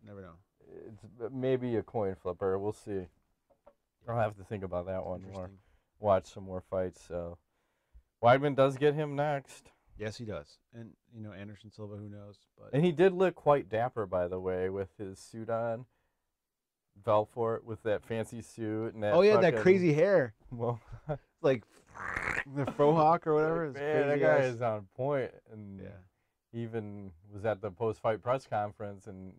never know. It's maybe a coin flipper. We'll see. I'll have to think about that one more. Watch some more fights. So Weidman does get him next. Yes, he does. And, you know, Anderson Silva, who knows? But and he did look quite dapper, by the way, with his suit on. Belfort with that fancy suit and that. Oh yeah, that crazy hair. Well, like the frohawk or whatever. Man, that guy is on point, and he even was at the post-fight press conference, and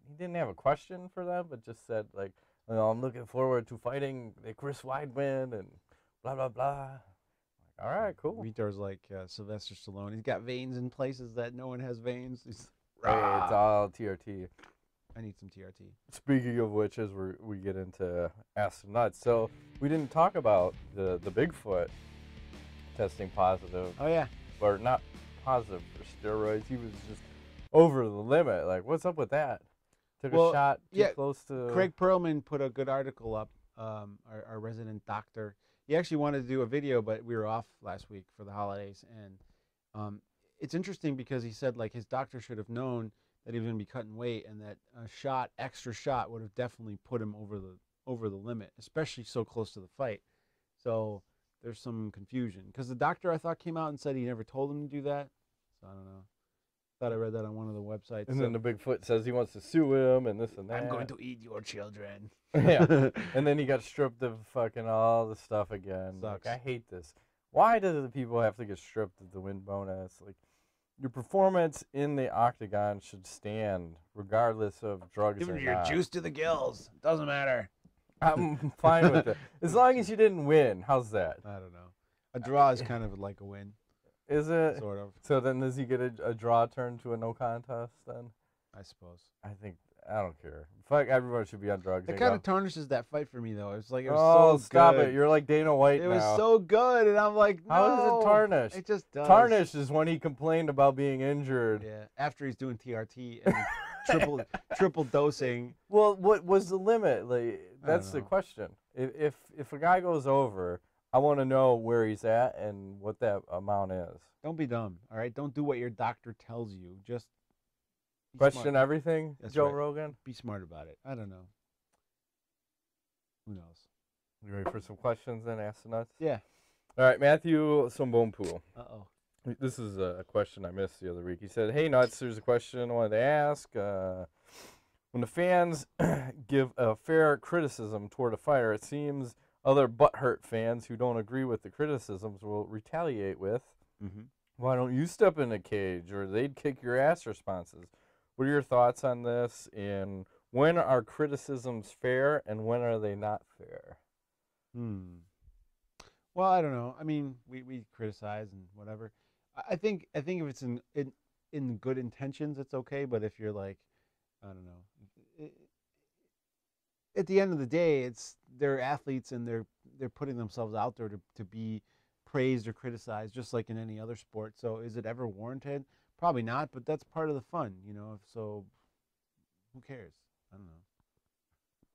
he didn't have a question for them, but just said like, you know, I'm looking forward to fighting Chris Weidman and blah blah blah. Like, all right, cool. Vitor's like Sylvester Stallone. He's got veins in places that no one has veins. He's, Hey, it's all TRT. I need some TRT. Speaking of which, as we get into Ask Some Nuts, so we didn't talk about the Bigfoot testing positive. Oh yeah. Or not positive for steroids. He was just over the limit. Like, what's up with that? Took a shot too close to. Craig Perlman put a good article up. Our resident doctor. He actually wanted to do a video, but we were off last week for the holidays, and it's interesting because he said like his doctor should have known that he was going to be cutting weight, and that a extra shot would have definitely put him over the limit, especially so close to the fight. So there's some confusion because the doctor I thought came out and said he never told him to do that. So I don't know. Thought I read that on one of the websites. And then the Bigfoot says he wants to sue him and this and that. I'm going to eat your children. Yeah. And then he got stripped of fucking all the stuff again. Sucks. Like, I hate this. Why do the people have to get stripped of the win bonus? Like, your performance in the octagon should stand regardless of drugs Give or your not. juice to the gills. Doesn't matter. I'm fine with it. As long as you didn't win. How's that? I don't know. A draw is kind of like a win. Is it? Sort of. So then does he get a draw turned to a no contest then? I suppose. I don't care. Fuck, everyone should be on drugs. It kind of tarnishes that fight for me, though. It's like it was so stop good. it! You're like Dana White It now. was so good, and I'm like, no. How is it tarnished? It just does. Tarnished is when he complained about being injured. Yeah, after he's doing TRT and triple dosing. Well, what was the limit? Like, that's the know. question. If a guy goes over, I want to know where he's at and what that amount is. Don't be dumb, all right? Don't do what your doctor tells you. Just be Question smart. everything, That's Joe right. Rogan. Be smart about it. I don't know. Who knows? You ready for some questions then, Ask the Nuts? Yeah. All right, Matthew Sombompu. Uh-oh. This is a question I missed the other week. He said, hey, Nuts, there's a question I wanted to ask. When the fans give a fair criticism toward a fighter, it seems other butthurt fans who don't agree with the criticisms will retaliate with, why don't you step in a cage, or they'd kick your ass responses. What are your thoughts on this, and when are criticisms fair, and when are they not fair? Well, I don't know. I mean, we criticize and whatever. I think if it's in good intentions, it's okay. But if you're like, I don't know, at the end of the day, they're athletes and they're putting themselves out there to be praised or criticized, just like in any other sport. So is it ever warranted? Probably not. But that's part of the fun, you know. So who cares? I don't know.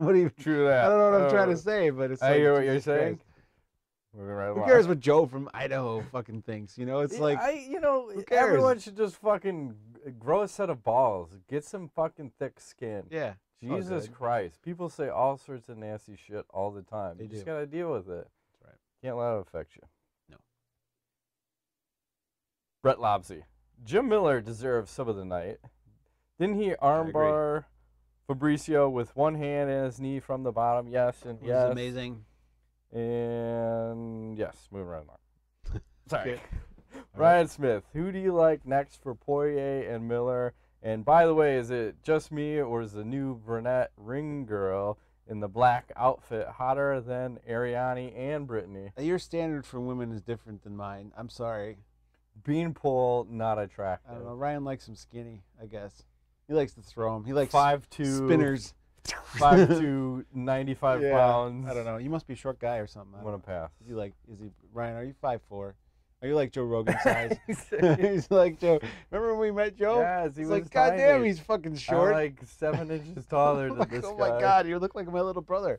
What do you? True that. I don't know what I'm trying to say, but it's. I like, hear what you're Jesus saying. Christ. Right Who cares what Joe from Idaho fucking thinks? You know, it's like who cares? Everyone should just fucking grow a set of balls, get some fucking thick skin. Yeah. Jesus Christ, people say all sorts of nasty shit all the time. They You just do. gotta deal with it. That's right. Can't let it affect you. No. Brett Lobsey. Jim Miller deserves some of the night. Didn't he armbar Fabricio with one hand and his knee from the bottom? Yes, and It yes. was amazing. And yes, moving right along. Sorry. Good. Ryan Smith, who do you like next for Poirier and Miller? And by the way, is it just me, or is the new brunette ring girl in the black outfit hotter than Ariane and Brittany? Your standard for women is different than mine. I'm sorry. Beanpole, not attractive. I don't know. Ryan likes them skinny, I guess. He likes to throw them. He likes 5'2", spinners. 5'2", 95 Yeah, pounds. I don't know. You must be a short guy or something. I'm gonna pass. Is he Ryan? Are you 5'4"? Are you like Joe Rogan size? He's like Joe. Remember when we met Joe? Yes, he It's was like, God tiny. damn, he's fucking short. I'm like 7 inches taller than this Oh guy. my God, you look like my little brother.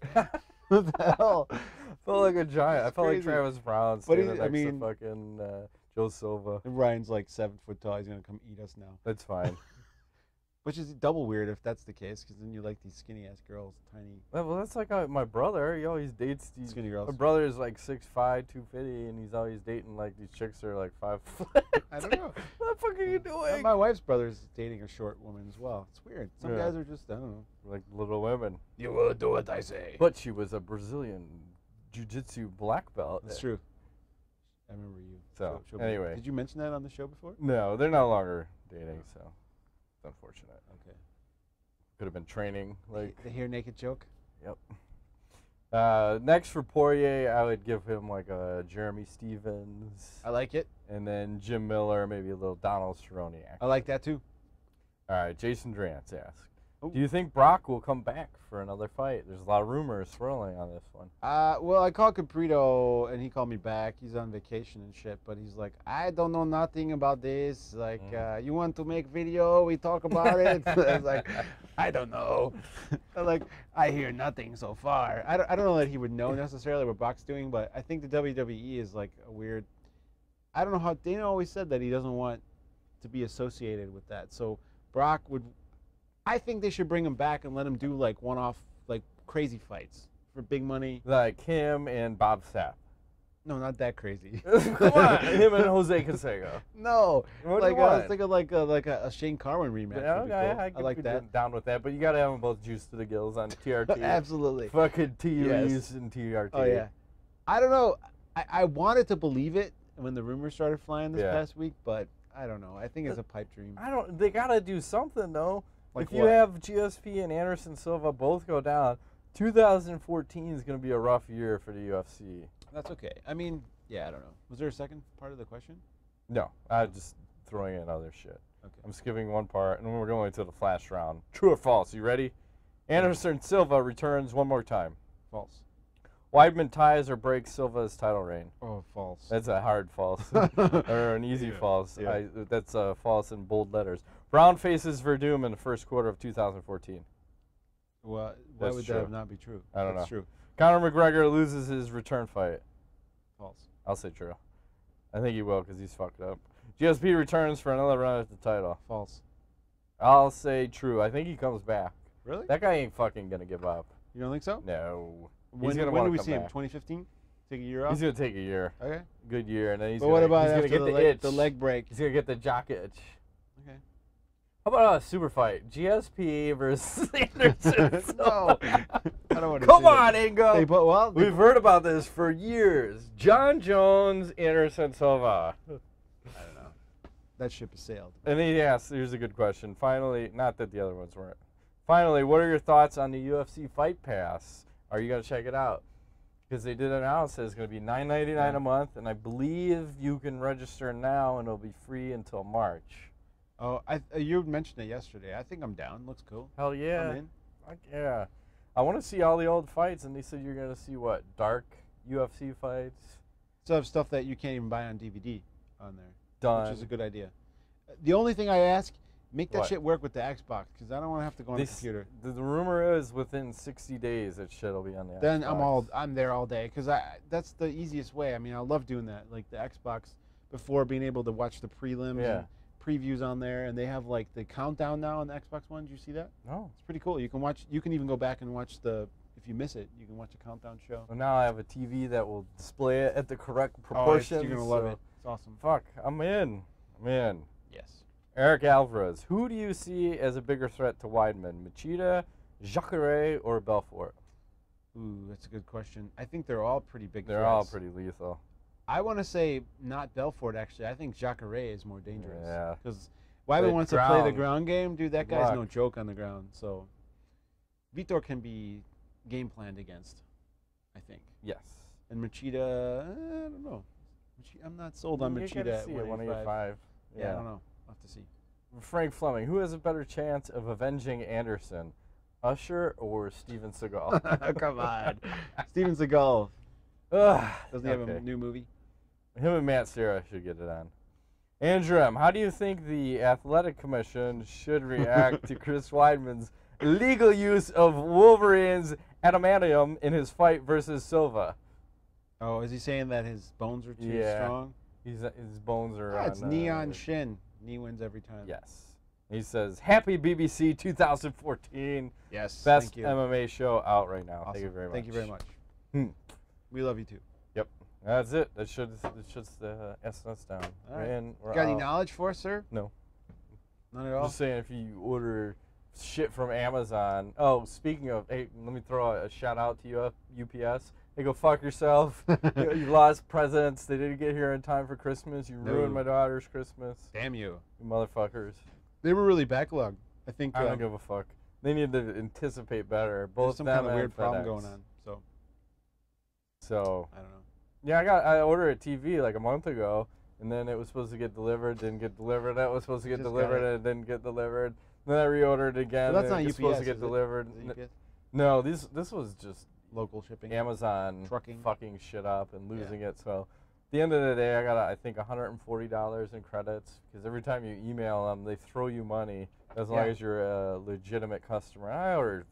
What the hell? I felt like a giant. I felt like crazy. Travis Browne But standing next mean- to fucking Joe Silva. And Ryan's like 7 foot tall. He's gonna come eat us now. That's fine. Which is double weird if that's the case, because then you like these skinny ass girls, tiny Well, that's like my brother. He always dates these. skinny girls. My brother is like 6'5", 250, and he's always dating like these chicks that are like 5 foot. I don't know. What the fuck are you doing? My wife's brother's dating a short woman as well. It's weird. Some Yeah. guys are just, I don't know. Like little women. You will do what I say. But she was a Brazilian jiu-jitsu black belt. That's true. I remember you. So, She'll be- anyway. Did you mention that on the show before? No, they're no longer dating, so it's unfortunate. Okay. Could have been training. Like the hair naked joke. Yep. Next for Poirier, I would give him like a Jeremy Stevens. I like it. And then Jim Miller, maybe a little Donald Cerrone. I like that too. All right, Jason Drance asks, Ooh. do you think Brock will come back for another fight? There's a lot of rumors swirling on this one. Well, I called Caprito, and he called me back. He's on vacation and shit, but he's like, I don't know nothing about this. Like, you want to make video? We talk about it? I was like, I don't know. Like, I hear nothing so far. I don't know that he would know necessarily what Brock's doing, but I think the WWE is like a weird. I don't know how Dana always said that he doesn't want to be associated with that. So Brock would. I think they should bring him back and let him do like one-off, like crazy fights for big money. Like him and Bob Sapp. No, not that crazy. Come on, him and Jose Canseco. No, What do like you I want? was thinking like a Shane Carwin rematch. Yeah, would be okay, cool. I like that. Down with that, but you gotta have them both juiced to the gills on TRT. Absolutely. Fucking TUEs Yes. and TRT. Oh yeah. I don't know. I wanted to believe it when the rumors started flying this Yeah. past week, but I don't know. I think it's a pipe dream. They gotta do something though. Like if you what? have GSP and Anderson Silva both go down, 2014 is gonna be a rough year for the UFC. That's okay. I mean, yeah, I don't know. Was there a second part of the question? No, I'm just throwing in other shit. Okay. I'm skipping one part, and then we're going to the flash round. True or false? You ready? Anderson Silva returns one more time. False. Weidman ties or breaks Silva's title reign. Oh, false. That's a hard false, or an easy Yeah. false. Yeah. That's a false in bold letters. Browne faces Verdum in the first quarter of 2014. Well, why That's would true. that not be true? I don't That's know. true. Conor McGregor loses his return fight. False. I'll say true. I think he will because he's fucked up. GSP returns for another run at the title. False. I'll say true. I think he comes back. Really? That guy ain't fucking gonna give up. You don't think so? No. When He's gonna do wanna we come see him? back. 2015? Take a year off? He's gonna take a year, Okay. good year, and then he's But gonna, what about he's gonna after get the, the leg, itch. the leg break? He's gonna get the jock itch. Okay. How about a super fight? GSP versus Anderson. No. I don't want to Come see on, that. Ingo. They put, well, We've heard about this for years. John Jones, Anderson Silva. I don't know. That ship has sailed. And then he asks, here's a good question. Finally, not that the other ones weren't. Finally, what are your thoughts on the UFC Fight Pass? Are you going to check it out? Because they did announce that it's going to be $9.99 a month, and I believe you can register now, and it'll be free until March. Oh, you mentioned it yesterday. I think I'm down. Looks cool. Hell yeah. I'm in. Fuck yeah. I want to see all the old fights, and they said you're going to see, what, dark UFC fights? So have stuff that you can't even buy on DVD on there. Done. Which is a good idea. The only thing I ask, make that What? shit work with the Xbox, because I don't want to have to go on the computer. The rumor is within 60 days that shit will be on the Then Xbox. I'm there all day, because that's the easiest way. I mean, I love doing that, like the Xbox, before being able to watch the prelims and previews on there, and they have like the countdown now on the Xbox One. Did you see that? No. It's pretty cool. You can watch. You can even go back and watch if you miss it, you can watch a countdown show. Well, now I have a TV that will display it at the correct proportions. You're gonna love it. It's awesome. Fuck, I'm in. I'm in. Yes. Eric Alvarez, who do you see as a bigger threat to Weidman? Machida, Jacare, or Belfort? Ooh, that's a good question. I think they're all pretty big. They're all pretty lethal. I want to say not Belfort, actually. I think Jacare is more dangerous. Yeah. Because Weidman The wants to play the ground. ground game. Dude, that guy's Luck. no joke on the ground. So Vitor can be game planned against, I think. Yes. And Machida, I don't know. I'm not sold on You Machida gotta at see it, 185. 185. Yeah, I don't know. I'll have to see. Frank Fleming, who has a better chance of avenging Anderson? Usher or Steven Seagal? Come on. Steven Seagal. Ugh, Doesn't he have a okay. new movie? Him and Matt Serra should get it on. Andrew M., how do you think the Athletic Commission should react to Chris Weidman's illegal use of Wolverine's adamantium in his fight versus Silva? Oh, is he saying that his bones are too Yeah. strong? His bones are on... It's knee on shin. Knee wins every time. Yes. He says, happy BBC 2014. Yes. Best thank you. MMA show out right now. Awesome. Thank you very much. Thank you very much. Hmm. We love you too. Yep. That's it. That should S us down. All right. And we're Got any out. knowledge for us, sir? No. None at I'm all? just saying, if you order shit from Amazon. Oh, speaking of, hey, let me throw a shout out to you, UPS. Hey, go fuck yourself. You lost presents. They didn't get here in time for Christmas. You ruined my daughter's Christmas. Damn you. You motherfuckers. They were really backlogged. I think. I don't give a fuck. They need to anticipate better. There's Both some them kind of and weird problem FedEx. going on. So I don't know. yeah, I ordered a TV like a month ago, and then it was supposed to get delivered, didn't get delivered. That was supposed to get Just delivered, got it. and it didn't get delivered. Then I reordered again. But that's and not it's UPS. supposed to get is it? delivered. Is it UPS? No, this was just Local shipping. Amazon Trucking. fucking shit up and losing it. So at the end of the day, I got I think $140 in credits because every time you email them, they throw you money as long as you're a legitimate customer. I ordered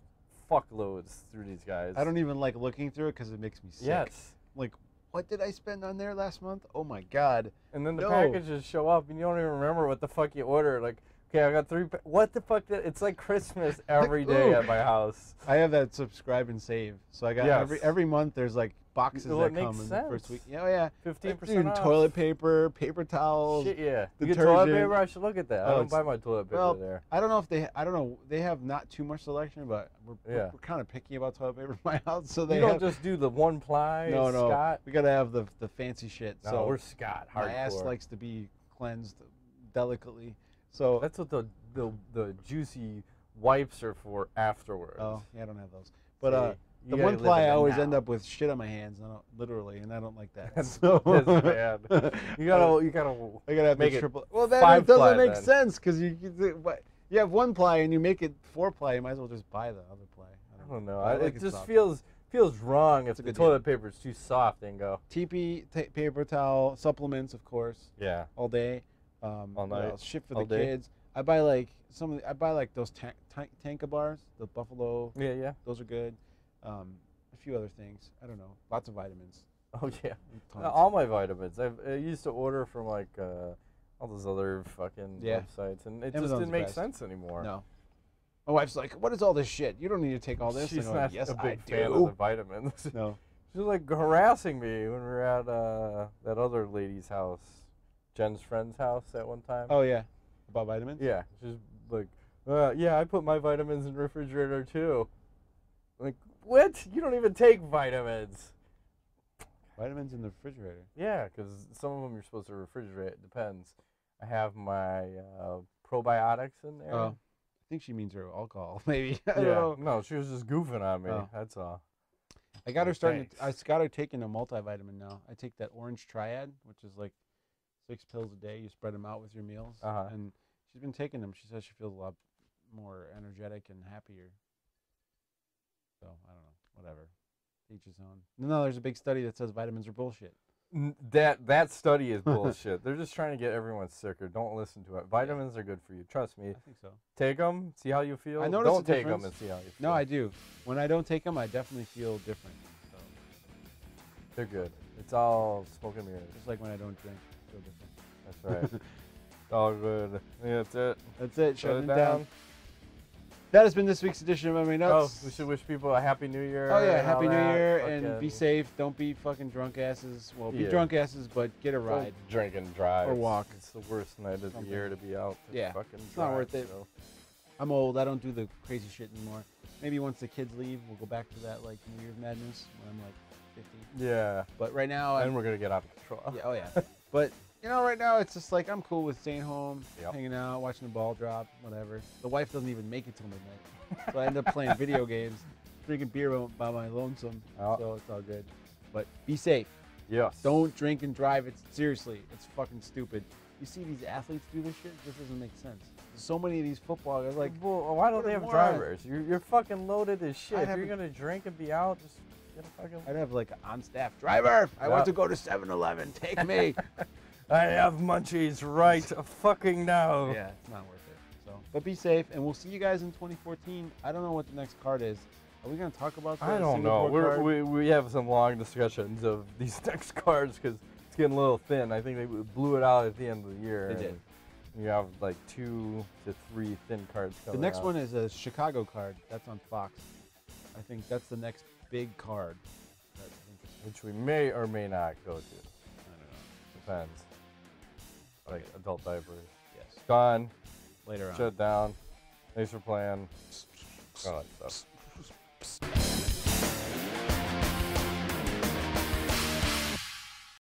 fuckloads through these guys. I don't even like looking through it because it makes me sick. Yes. Like, what did I spend on there last month? Oh my god. And then the No. packages show up, and you don't even remember what the fuck you ordered. Like, okay, I got 3. What the fuck? It's like Christmas every day Ooh. at my house. I have that subscribe and save. So I got every month there's like boxes Well, that it makes come in the first sense. week. Yeah, oh yeah. 15% Dude, off. toilet paper, paper towels. Shit, yeah. You get toilet detergent. paper? I should look at that. I Oh, don't it's- buy my toilet paper Well, there. I don't know if they have not too much selection, but we're Yeah. kind of picky about toilet paper in my house. So they You don't have, just do the one ply no, Scott? we gotta have the fancy shit. No, so we're Scott, hardcore. my ass likes to be cleansed delicately. So That's what the juicy wipes are for afterwards. oh yeah, I don't have those. But See, you the gotta one live ply in I the always now. end up with shit on my hands, literally, and I don't like that. That's, So that's bad. You gotta I gotta have make the it triple. Well, then 5 it doesn't ply make then. sense because you have one ply and you make it 4 ply. You might as well just buy the other ply. I don't know. I like It it just soft. feels wrong if a the good toilet paper is too soft and go. TP paper towel supplements, of course, Yeah. all day. All what night, else? Shit for all the day. kids. I buy like I buy like those Tanka bars, the Buffalo. Yeah. Those are good. A few other things. I don't know. Lots of vitamins. Oh yeah. Tons. All my vitamins. I used to order from like all those other fucking websites, and it Amazon's just didn't the make best. sense anymore. No. My wife's like, "What is all this shit? You don't need to take all this." She's and I'm like, not yes, a big I fan do. of the vitamins. No. She was like harassing me when we were at that other lady's house, Jen's friend's house at one time. Oh yeah. About vitamins? Yeah, she's like, yeah, I put my vitamins in the refrigerator too. Like, what? You don't even take vitamins. Vitamins in the refrigerator. Yeah, because some of them you're supposed to refrigerate. It depends. I have my probiotics in there. Oh. I think she means her alcohol, maybe. I don't Yeah, know. no, she was just goofing on me. Oh. That's all. I got her starting. Thanks. I got her taking a multivitamin now. I take that orange triad, which is like 6 pills a day. You spread them out with your meals, and she's been taking them. She says she feels a lot more energetic and happier. So I don't know. Whatever. Each his own. No, there's a big study that says vitamins are bullshit. That study is bullshit. They're just trying to get everyone sicker. Don't listen to it. Vitamins are good for you. Trust me. I think so. Take them. See how you feel. I notice Don't a take them difference. and see how you feel. No, I do. When I don't take them, I definitely feel different. So They're good. It's all smoke and mirrors. just like when I don't drink, I feel different. That's right. It's all good. Yeah, that's it. That's it. Shut Shutting it it down. down. That has been this week's edition of Oh, MMANUTS. we should wish people a happy New Year. Oh yeah, and all happy New that. Year and Fucking be safe. Don't be fucking drunk asses. Well, be Yeah. drunk asses, but get a don't ride. drink and drive. Or walk. It's the worst night of Something. the year to be out. To Yeah, fucking it's not drive, worth it. so. I'm old. I don't do the crazy shit anymore. Maybe once the kids leave, we'll go back to that like New Year's madness when I'm like 50. Yeah. But right now, And we're gonna get out of control. yeah, oh yeah. But you know, right now it's just like I'm cool with staying home, Yep. hanging out, watching the ball drop, whatever. The wife doesn't even make it till midnight, so I end up playing video games, drinking beer by my lonesome. Oh. So it's all good. But be safe. Yes. Don't drink and drive. It's seriously, it's fucking stupid. You see these athletes do this shit? This doesn't make sense. So many of these football guys, like, Well, why don't what they a have moron. drivers? You're fucking loaded as shit. I'd If have you're a- gonna drink and be out, just get a fucking. I'd have like an on-staff driver. I want Yep. to go to 7-Eleven. Take me. I have munchies right fucking now. Yeah, it's not worth it. So, but be safe, and we'll see you guys in 2014. I don't know what the next card is. Are we gonna talk about that? I don't know. Singapore card? We have some long discussions of these next cards because it's getting a little thin. I think they blew it out at the end of the year. They did. and You have like 2 to 3 thin cards The coming next out. one is a Chicago card. That's on Fox. I think that's the next big card. That's interesting. which we may or may not go to. I don't know. Depends. Like adult diapers. Yes. Gone. Later on. Shut down. Thanks for playing. All that stuff.